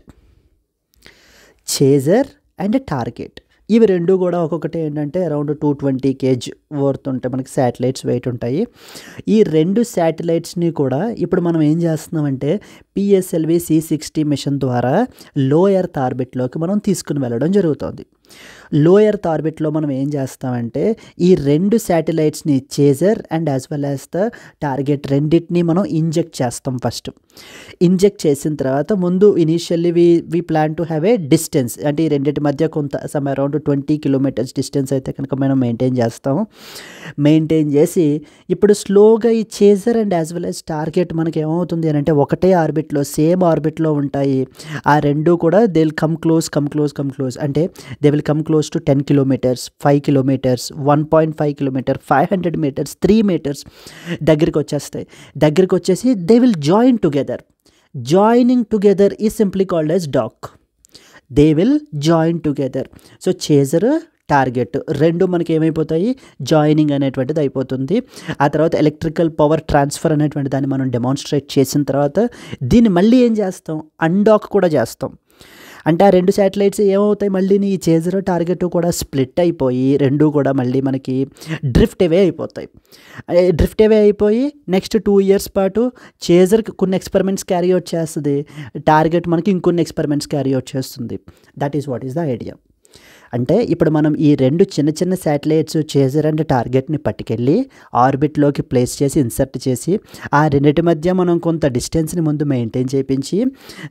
చేజర్ అండ్ టార్గెట్ ఇవి రెండు కూడా ఒక్కొక్కటి ఏంటంటే అరౌండ్ 220 kg వర్త్ ఉంటాయి మనకి శాటిలైట్స్ వెయిట్ ఉంటాయి. ఈ రెండు శాటిలైట్స్ని కూడా ఇప్పుడు మనం ఏం చేస్తున్నామంటే PSLV C60 మిషన్ ద్వారా లో ఎర్త్ ఆర్బిట్లోకి మనం తీసుకుని వెళ్ళడం జరుగుతుంది. లో ఎర్త్ ఆర్బిట్లో మనం ఏం చేస్తామంటే ఈ రెండు శాటిలైట్స్ని chaser and as well as the target రెండింటిని మనం ఇంజెక్ట్ చేస్తాం. ఫస్ట్ ఇంజెక్ట్ చేసిన తర్వాత ముందు initially we plan to have a distance, అంటే ఈ రెండింటి మధ్య కొంత సమ్ అరౌండ్ 20 kilometers డిస్టెన్స్ అయితే కనుక మనం మెయింటైన్ చేస్తాము. మెయింటైన్ చేసి ఇప్పుడు స్లోగా ఈ chaser and as well as target మనకి ఏమవుతుంది అని అంటే ఒకటే ఆర్బిట్ సేమ్ ఆర్బిట్లో ఉంటాయి. ఆ రెండు కూడా దే విల్ కమ్ క్లోజ్ అంటే they will come close to 10 kilometres, 5 kilometres, 1.5 kilometre, 500 metres, 3 metres దగ్గరికి వచ్చేస్తాయి. దగ్గరికి వచ్చేసి they will join together. Joining together is simply called as dock. They will join together. So chaser, target రెండు మనకి ఏమైపోతాయి, joining అనేటువంటిది అయిపోతుంది. ఆ తర్వాత ఎలక్ట్రికల్ పవర్ ట్రాన్స్ఫర్ అనేటువంటి దాన్ని మనం డెమాన్స్ట్రేట్ చేసిన తర్వాత దీన్ని మళ్ళీ ఏం చేస్తాం, అన్డాక్ కూడా చేస్తాం. అంటే ఆ రెండు శాటిలైట్స్ ఏమవుతాయి, మళ్ళీ ఈ చేజర్, టార్గెట్ కూడా స్ప్లిట్ అయిపోయి రెండు కూడా మళ్ళీ మనకి డ్రిఫ్ట్ అవే అయిపోతాయి. డ్రిఫ్ట్ అవే అయిపోయి నెక్స్ట్ 2 ఇయర్స్ పాటు చేజర్ కొన్ని ఎక్స్పెరిమెంట్స్ క్యారీ అవుట్ చేస్తుంది, టార్గెట్ మనకి ఇంకొన్ని ఎక్స్పెరిమెంట్స్ క్యారీ అవుట్ చేస్తుంది. That is what is the idea. అంటే ఇప్పుడు మనం ఈ రెండు చిన్న చిన్న శాటిలైట్స్ చేజర్ అండ్ టార్గెట్ని పట్టుకెళ్ళి ఆర్బిట్లోకి ప్లేస్ చేసి ఇన్సర్ట్ చేసి ఆ రెండింటి మధ్య మనం కొంత డిస్టెన్స్ని ముందు మెయింటైన్ చేయించి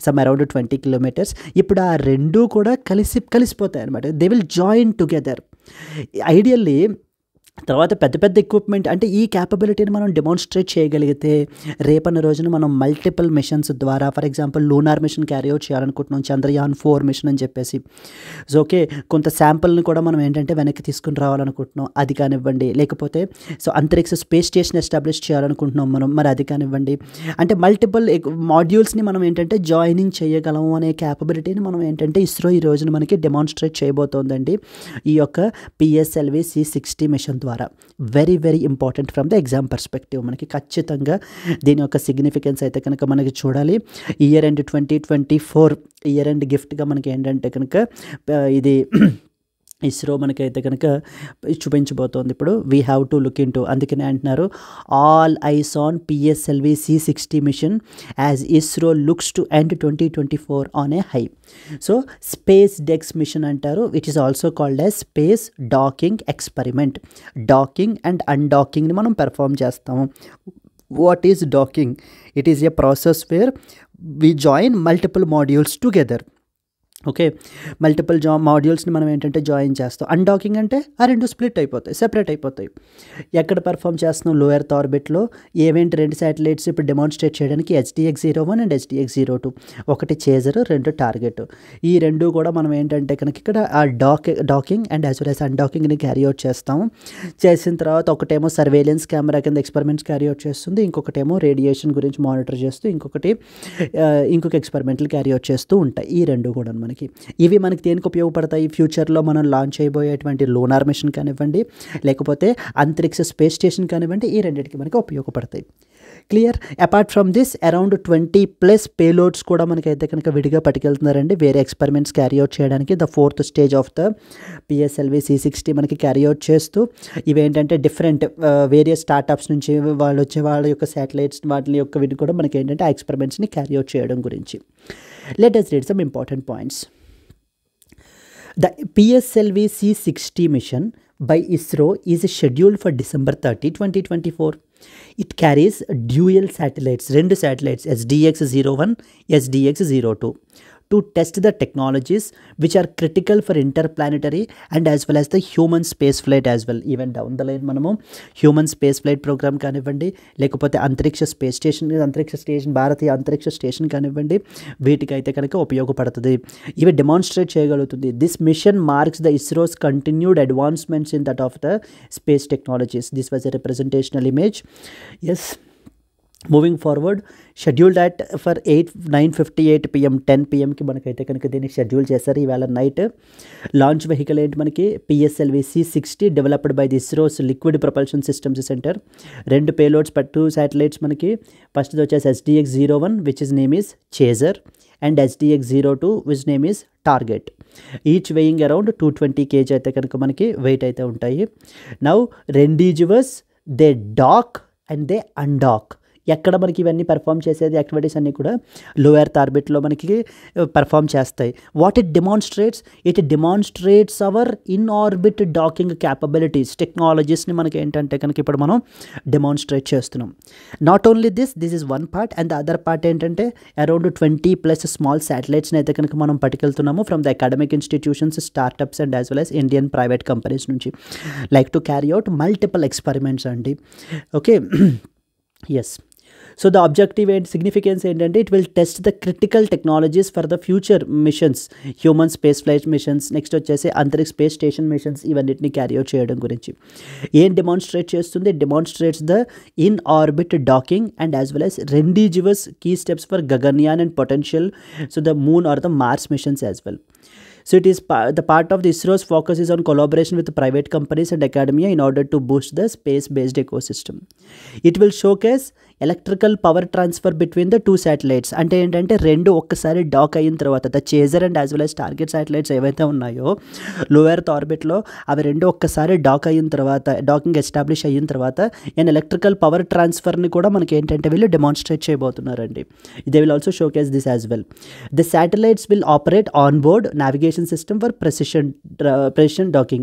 సమ్ అరౌండ్ 20 కిలోమీటర్స్. ఇప్పుడు ఆ రెండు కూడా కలిసిపోతాయి అనమాట. They will join together. Ideally తర్వాత పెద్ద పెద్ద ఎక్విప్మెంట్ అంటే ఈ క్యాపబిలిటీని మనం డెమాన్స్ట్రేట్ చేయగలిగితే రేపన్న రోజున మనం మల్టిపుల్ మిషన్స్ ద్వారా, for example lunar mission carry out చేయాలనుకుంటున్నాం, చంద్రయాన్ 4 మిషన్ అని చెప్పేసి. సో ఓకే, కొంత శాంపుల్ని కూడా మనం ఏంటంటే వెనక్కి తీసుకుని రావాలనుకుంటున్నాం, అది కానివ్వండి. లేకపోతే సో అంతరిక్ష స్పేస్ స్టేషన్ ఎస్టాబ్లిష్ చేయాలనుకుంటున్నాం మనం, మరి అది కానివ్వండి. అంటే మల్టిపుల్ మాడ్యూల్స్ని మనం ఏంటంటే జాయినింగ్ చేయగలము అనే క్యాపబిలిటీని మనం ఏంటంటే ఇస్రో ఈ రోజున మనకి డెమాన్స్ట్రేట్ చేయబోతోందండి ఈ యొక్క PSLV C60 మిషన్ ద్వారా. Very very important from the exam perspective. మనకి ఖచ్చితంగా దీని యొక్క సిగ్నిఫికెన్స్ అయితే కనుక మనకి చూడాలి. ఇయర్ ఎండ్ 2024 ఇయర్ ఎండ్ గిఫ్ట్గా మనకి ఏంటంటే కనుక ఇది ఇస్రో మనకైతే కనుక చూపించబోతోంది. ఇప్పుడు we have to look in to, అందుకనే అంటున్నారు all eyes on PSLV C60 mission as ISRO looks to end 2024 on a high. So space dex mission అంటారు, which is also called as space docking experiment. Docking and అన్డాకింగ్ని మనం perform చేస్తాము. What is docking? It is a process where we join multiple modules together. Okay, multiple మాడ్యూల్స్ని మనం ఏంటంటే join చేస్తాం. Undocking అంటే ఆ రెండు స్ప్లిట్ అయిపోతాయి, సెపరేట్ అయిపోతాయి. ఎక్కడ పర్ఫామ్ చేస్తున్నాం, లో ఎర్త్ ఆర్బిట్లో. ఏమేంటి రెండు శాటిలైట్స్ ఇప్పుడు డెమాన్స్ట్రేట్ చేయడానికి HDX-01 అండ్ HDX-02. ఒకటి చేజర్, రెండు టార్గెట్. ఈ రెండు కూడా మనం ఏంటంటే కనుక ఇక్కడ ఆ docking and as well as అన్డాకింగ్ని క్యారీ అవుట్ చేస్తాము. చేసిన తర్వాత ఒకటేమో సర్వేలెన్స్ కెమెరా కింద ఎక్స్పెరిమెంట్స్ క్యారీ అవుట్ చేస్తుంది, ఇంకొకటేమో రేడియేషన్ గురించి మానిటర్ చేస్తూ, ఇంకొక ఎక్స్పెరిమెంట్లు క్యారీ అవుట్ చేస్తూ ఉంటాయి. ఈ రెండు కూడా మనకి ఇవి మనకి దేనికి ఉపయోగపడతాయి, ఫ్యూచర్లో మనం లాంచ్ చేయబోయేటువంటి లూనార్ మిషన్ కానివ్వండి, లేకపోతే అంతరిక్ష స్పేస్ స్టేషన్ కానివ్వండి, ఈ రెండింటికి మనకి ఉపయోగపడతాయి. Clear? Apart from this around 20+ payloads కూడా మనకైతే కనుక విడిగా పట్టుకెళ్తున్నారండి వేరే ఎక్స్పెరిమెంట్స్ క్యారీ అవుట్ చేయడానికి. The 4th stage of the PSLV C60 మనకి క్యారీ అవుట్ చేస్తూ ఇవేంటంటే డిఫరెంట్ వేరియస్ స్టార్టప్స్ నుంచి వాళ్ళ యొక్క శాటిలైట్స్ వాటి యొక్క వీటి కూడా మనకి ఏంటంటే ఆ ఎక్స్పెరిమెంట్స్ని క్యారీ అవుట్ చేయడం గురించి. Let us read some important points. The PSLV C60 mission by ISRO is scheduled for December 30, 2024. It carries dual satellites, రెండు satellites SDX-01, SDX-02 to test the technologies which are critical for interplanetary and as well as the human space flight as well. Even down the line మనము human space flight programme కానివ్వండి, లేకపోతే అంతరిక్ష station భారతీయ అంతరిక్ష station కానివ్వండి, వీటికైతే కనుక ఉపయోగపడుతుంది. ఇవి demonstrate చేయగలుగుతుంది. This mission marks the ISRO's continued advancements in that of the space technologies. This was a representational image. Yes, moving forward, scheduled at for 9:58 PM 10 PMకి మనకైతే కనుక దీనికి షెడ్యూల్ చేశారు ఇవాళ నైట్. లాంచ్ వెహికల్ ఏంటి మనకి PSLV C60 developed by the ISRO's liquid propulsion systems centre. రెండు payloads 2 satellites మనకి. ఫస్ట్ది వచ్చేసి SDX-01 which is name is chaser and SDX-02 which name is target. Each weighing around 220 kg అయితే కనుక మనకి వెయిట్ అయితే ఉంటాయి. Now rendezvous they dock and they undock. ఎక్కడ మనకి ఇవన్నీ పెర్ఫామ్ చేసేది యాక్టివిటీస్ అన్నీ కూడా లో ఎర్త్ ఆర్బిట్లో మనకి పెర్ఫామ్ చేస్తాయి. What it demonstrates our in orbit docking capabilities, టెక్నాలజీస్ని మనకి ఏంటంటే కనుక ఇప్పుడు మనం డెమాన్స్ట్రేట్ చేస్తున్నాం. Not only this is one part and the other part ఏంటంటే అరౌండ్ 20+ స్మాల్ శాటిలైట్స్ని అయితే కనుక మనం పట్టుకెళ్తున్నాము from the academic institutions, startups and as well as Indian private companies నుంచి, like to carry out multiple experiments అండి. Okay, yes. So the objective and significance ఏంటంటే it will test the critical technologies for the future missions, human space flight missions, next వచ్చేసి అంతరిక్ష space station missions, ఇవన్నిటిని carry out చేయడం గురించి ఏం demonstrate చేస్తుంది? Demonstrates the in orbit docking and as well as rendezvous key steps for Gaganyaan and potential so the moon or the Mars missions as well. So it is the part of the ISRO's focus is on collaboration with private companies and academia in order to boost the space-based ecosystem. It will showcase electrical power transfer between the two satellites. అంటే ఏంటంటే రెండు ఒక్కసారి dock అయిన తర్వాత the chaser and as well as target satellites ఏవైతే ఉన్నాయో లో earth ఆర్బిట్లో అవి రెండు ఒక్కసారి డాకింగ్ ఎస్టాబ్లిష్ అయిన తర్వాత అండ్ ఎలక్ట్రికల్ పవర్ ట్రాన్స్ఫర్ని కూడా మనకి ఏంటంటే వీళ్ళు డెమాన్స్ట్రేట్ చేయబోతున్నారండి. They will also showcase this as well. The satellites will operate on board navigation system for precision docking.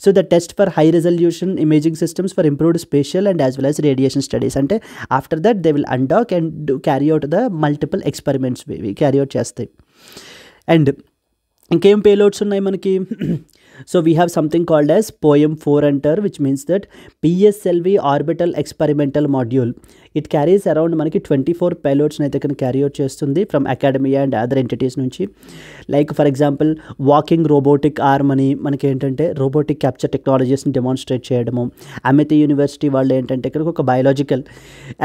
So the test for high resolution imaging systems for improved spatial and as well as radiation studies. And after that they will undock and carry out the multiple experiments carry out చేస్తాయి. And ఇంకేం payloads ఉన్నాయి మనకి? So we have something called as POEM-4 అంటారు, which means that PSLV orbital experimental module. It carries around మనకి 24 పేలోడ్స్ని అయితే కనుక carry out చేస్తుంది from academia and other entities నుంచి. Like for example walking robotic arm అని మనకి ఏంటంటే రోబోటిక్ క్యాప్చర్ టెక్నాలజీస్ని డెమాన్స్ట్రేట్ చేయడము. అమితి యూనివర్సిటీ వాళ్ళు ఏంటంటే కనుక ఒక బయాలజికల్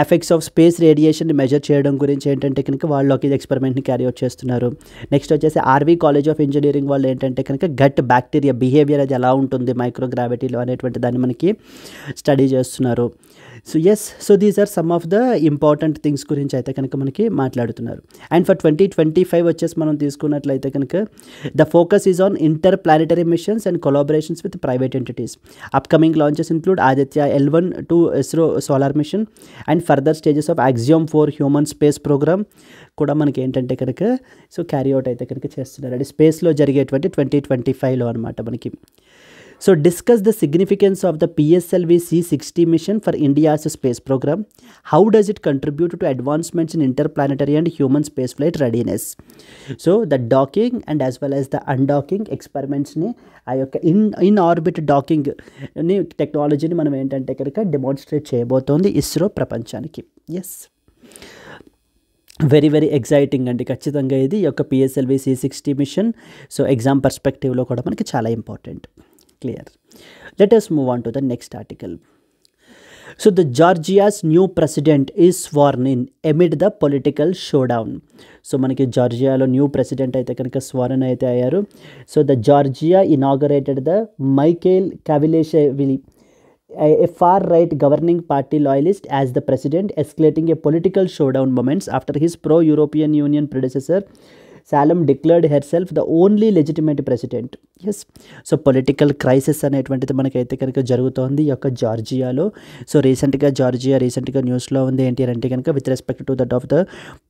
ఎఫెక్ట్స్ ఆఫ్ స్పేస్ రేడియేషన్ని మెజర్ చేయడం గురించి ఏంటంటే కనుక వాళ్ళు ఒక ఎక్స్పెరిమెంట్ని క్యారీ అవుట్ చేస్తున్నారు. నెక్స్ట్ వచ్చేసి ఆర్వీ కాలేజ్ ఆఫ్ ఇంజనీరింగ్ వాళ్ళు ఏంటంటే కనుక గట్ బ్యాక్టీరియా బిహేవియర్ అది ఎలా ఉంటుంది మైక్రోగ్రావిటీలో అనేటువంటి దాన్ని మనకి స్టడీ చేస్తున్నారు. So yes, so these are some of the important things గురించి అయితే కనుక మనకి మాట్లాడుతున్నారు. అండ్ ఫర్ 2025 వచ్చేసి మనం తీసుకున్నట్లయితే కనుక the focus is on interplanetary missions and collaborations with private entities. Upcoming launches include Aditya L1 to ISRO solar mission and further stages of Axiom-4 human space programme కూడా మనకి ఏంటంటే కనుక సో క్యారీ అవుట్ అయితే కనుక చేస్తున్నారు. అంటే స్పేస్లో జరిగేటువంటి 2025లో అనమాట మనకి. So discuss the significance of the PSLV C-60 mission for India's space programme. How does it contribute to advancements in interplanetary and human space flight readiness. So the docking and as well as the undocking ఎక్స్పెరిమెంట్స్ని ఆ యొక్క in orbit docking టెక్నాలజీని మనం ఏంటంటే కనుక demonstrate చేయబోతోంది ఇస్రో ప్రపంచానికి. Yes, very very exciting అండి ఖచ్చితంగా ఇది యొక్క PSLV C-60 మిషన్. సో ఎగ్జామ్ పర్స్పెక్టివ్లో కూడా మనకి చాలా important. Clear. Let us move on to the next article. So the Georgia's new president is sworn in amid the political showdown. So మనకి జార్జియాలో న్యూ ప్రెసిడెంట్ అయితే కనుక స్వర్న్ అయితే అయ్యారు. So the Georgia inaugurated the Michael Kavelashvili, a far-right governing party loyalist, as the president, escalating a political showdown moments after his pro-European Union predecessor Salem declared herself the only legitimate president. Yes, so political crisis అనేటువంటిది మనకైతే కనుక జరుగుతోంది ఈ యొక్క జార్జియాలో. So రీసెంట్గా న్యూస్లో ఉంది ఏంటి అంటే కనుక with respect to that of the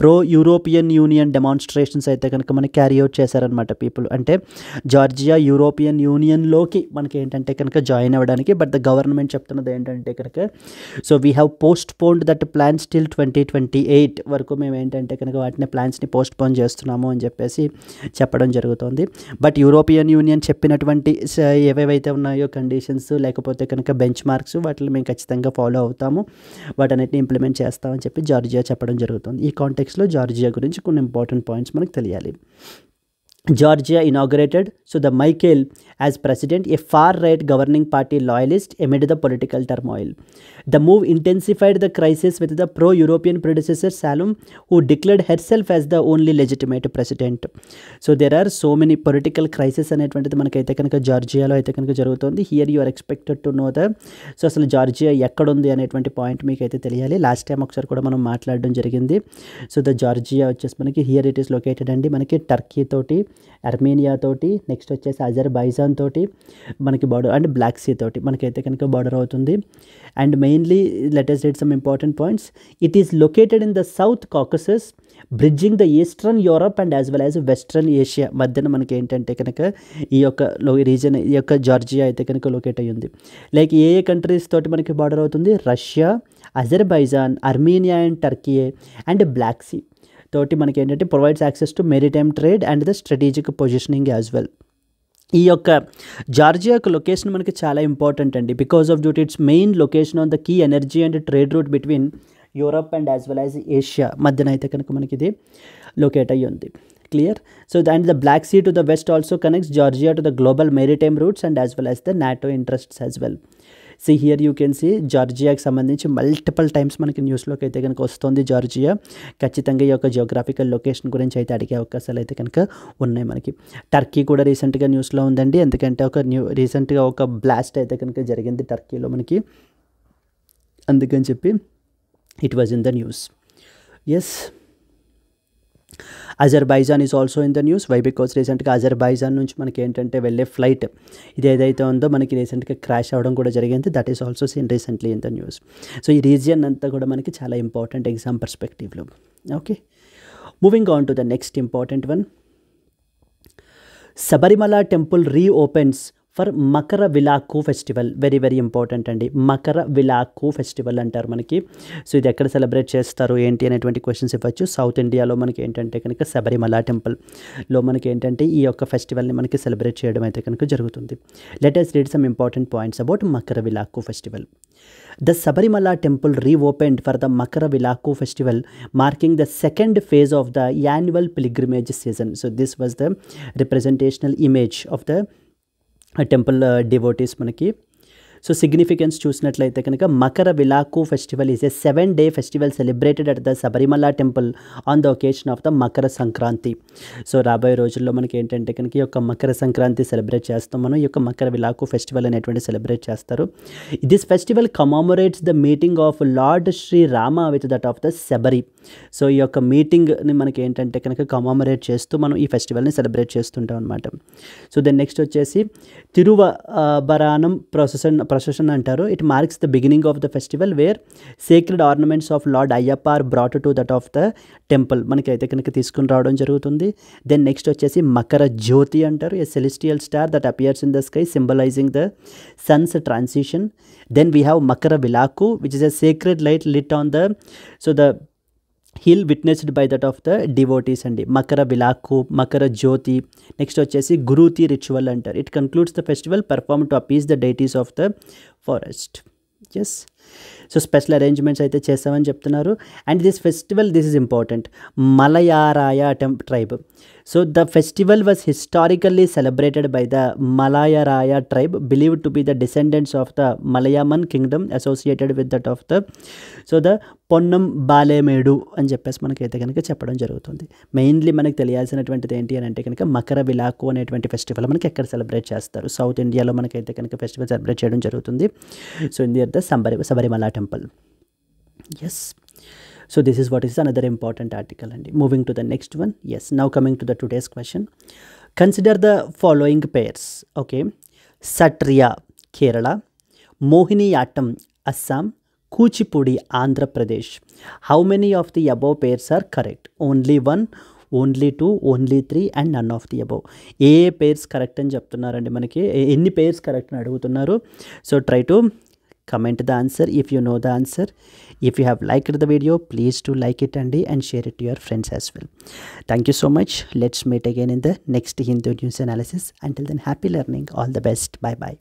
pro European union demonstrations అయితే కనుక మనకి క్యారీ అవుట్ చేశారనమాట పీపుల్. అంటే జార్జియా యూరోపియన్ యూనియన్లోకి మనకి ఏంటంటే కనుక జాయిన్ అవ్వడానికి, బట్ ద గవర్నమెంట్ చెప్తున్నది ఏంటంటే కనుక so we have postponed that plans till 2028 వరకు మేము ఏంటంటే కనుక వాటిని ప్లాన్స్ని పోస్ట్ పోన్ చేస్తున్నాము అని చెప్పేసి చెప్పడం జరుగుతుంది. బట్ యూరోపియన్ యూనియన్ చెప్పినటువంటి ఏవేవైతే ఉన్నాయో కండిషన్స్ లేకపోతే కనుక బెంచ్ మార్క్స్ వాటిని మేము ఖచ్చితంగా ఫాలో అవుతాము, వాటన్నిటిని ఇంప్లిమెంట్ చేస్తామని చెప్పి జార్జియా చెప్పడం జరుగుతుంది. ఈ కాంటెక్స్లో జార్జియా గురించి కొన్ని ఇంపార్టెంట్ పాయింట్స్ మనకు తెలియాలి. Georgia inaugurated the Michael as president, a far-right governing party loyalist amid the political turmoil. The move intensified the crisis with the pro-European predecessor Salem, who declared herself as the only legitimate president. So there are so many political crises అనేటువంటిది మనకైతే కనుక జార్జియాలో అయితే కనుక జరుగుతుంది. Here you are expected to know the so అసలు Georgia ఎక్కడుంది అనేటువంటి point మీకు అయితే తెలియాలి. లాస్ట్ టైం ఒకసారి కూడా మనం మాట్లాడడం జరిగింది. సో ద జార్జియా వచ్చేసి మనకి హియర్ ఇట్ ఈస్ లొకేటెడ్ అండి మనకి టర్కీ తోటి, అర్మేనియా తోటి, నెక్స్ట్ వచ్చేసి అజర్బైజాన్ తోటి మనకి బార్డర్ అండ్ బ్లాక్ సీ తోటి మనకైతే కనుక బార్డర్ అవుతుంది. And mainly let us read some important points. It is located in the South Caucasus, bridging the Eastern Europe and as well as Western Asia. మధ్యన మనకి ఏంటంటే కనుక ఈ యొక్క రీజన్ ఈ యొక్క జార్జియా అయితే కనుక లొకేట్ అయ్యి ఉంది. లైక్ ఏ కంట్రీస్ తోటి మనకి బార్డర్ అవుతుంది? Russia, Azerbaijan, Armenia and Turkey and Black Sea తోటి మనకి ఏంటంటే provides access to maritime trade and the strategic positioning as well. ఈ యొక్క జార్జియా యొక్క లొకేషన్ మనకి చాలా ఇంపార్టెంట్ అండి, because of due its main location on the key energy and trade route between Europe and as well as Asia మధ్యన అయితే కనుక మనకి ఇది లొకేట్ అయ్యి ఉంది. Clear. So and the Black Sea to the west also connects Georgia to the global maritime routes and as well as the NATO interests as well. See here you can see జార్జియాకి సంబంధించి multiple times మనకి న్యూస్లోకి అయితే కనుక వస్తుంది Georgia. ఖచ్చితంగా ఈ యొక్క geographical location గురించి అయితే అడిగే అవకాశాలు అయితే కనుక ఉన్నాయి మనకి. టర్కీ కూడా రీసెంట్గా న్యూస్లో ఉందండి, ఎందుకంటే రీసెంట్గా ఒక బ్లాస్ట్ అయితే కనుక జరిగింది టర్కీలో మనకి, అందుకని చెప్పి it was in the news. Yes, Azerbaijan is also in the news. Why because రీసెంట్గా అజర్బైజాన్ నుంచి మనకి ఏంటంటే వెళ్ళే ఫ్లైట్ ఇది ఏదైతే ఉందో మనకి రీసెంట్గా క్రాష్ అవ్వడం కూడా జరిగింది. That is also seen recently in the news. So ఈ రీజియన్ అంతా కూడా మనకి చాలా ఇంపార్టెంట్ ఎగ్జామ్ పర్స్పెక్టివ్లో. Okay, moving on to the next important one. Sabarimala temple reopens for Makara Vilakku festival. Very very important అండి. మకర విలాక్కు ఫెస్టివల్ అంటారు మనకి. సో ఇది ఎక్కడ సెలబ్రేట్ చేస్తారు ఏంటి అనేటువంటి క్వశ్చన్స్ ఇవ్వచ్చు. సౌత్ ఇండియాలో మనకి ఏంటంటే కనుక శబరిమల టెంపుల్లో మనకి ఏంటంటే ఈ యొక్క ఫెస్టివల్ని మనకి సెలబ్రేట్ చేయడం అయితే కనుక జరుగుతుంది. Let us read some important points about Makar Vilakku festival. The Sabarimala temple reopened for the Makara Vilakku festival, marking the second phase of the annual pilgrimage season. So this was the representational image of the temple devotees మనకి. So significance చూసినట్లయితే కనుక Makara Vilakku festival is a 7-day festival celebrated at the Sabarimala temple on the occasion of the Makara Sankranti. So రాబోయే రోజుల్లో మనకి ఏంటంటే కనుక ఈ యొక్క మకర సంక్రాంతి సెలబ్రేట్ చేస్తాం మనం. ఈ యొక్క మకర విలాక్కు ఫెస్టివల్ అనేటువంటి సెలబ్రేట్ చేస్తారు. This festival commemorates the meeting of lord Shri Rama with that of the Shabari. So ఈ యొక్క మీటింగ్ని మనకి ఏంటంటే కనుక కమామరేట్ చేస్తూ మనం ఈ ఫెస్టివల్ని సెలబ్రేట్ చేస్తుంటాం అనమాట. సో దెన్ నెక్స్ట్ వచ్చేసి తిరువబరానం ప్రొసెషన్ అంటారు. It marks the beginning of the festival where sacred ornaments of lord Ayyappa are brought to that of the temple మనకైతే కనుక తీసుకుని రావడం జరుగుతుంది. దెన్ నెక్స్ట్ వచ్చేసి మకర జ్యోతి అంటారు. A celestial star that appears in the sky symbolising the sun's transition. Then we have Makara Vilakku which is a sacred light lit on the hill witnessed by that of the devotees అండి. Makara విలాక్కు, Makar Jyothi. Next వచ్చేసి Guruthi ritual అంటారు. It concludes the festival perform to appease the deities of the forest. Yes, so special arrangements అయితే చేస్తామని చెప్తున్నారు. And this festival, this is important, Malayaraya tribe. So the festival was historically celebrated by the Malayaraya tribe believed to be the descendants of the Malayaman kingdom associated with that of the the Ponnambalamedu అని చెప్పేసి మనకైతే కనుక చెప్పడం జరుగుతుంది. Mainly మనకు తెలియాల్సినటువంటిది ఏంటి అని అంటే కనుక మకర విలాక్కు అనేటువంటి ఫెస్టివల్ మనకి ఎక్కడ సెలబ్రేట్ చేస్తారు. సౌత్ ఇండియాలో మనకైతే కనుక ఫెస్టివల్ సెలబ్రేట్ చేయడం జరుగుతుంది. So in the Sabarimala temple. Yes. So this is what is another important article. And moving to the next one. Yes. Now coming to the today's question. Consider the following pairs. Okay. Satriya, Kerala. Mohiniyattam, Assam. Kuchipudi, Andhra Pradesh. How many of the above pairs are correct? Only one, only two, only three and none of the above. A pairs correct అని చెప్తున్నారండి మనకి. ఎన్ని pairs correct అని అడుగుతున్నారు. So try to comment the answer if you know the answer. If you have liked the video, please do like it and share it to your friends as well. Thank you so much. Let's meet again in the next Hindu news analysis. Until then, happy learning. All the best. Bye bye.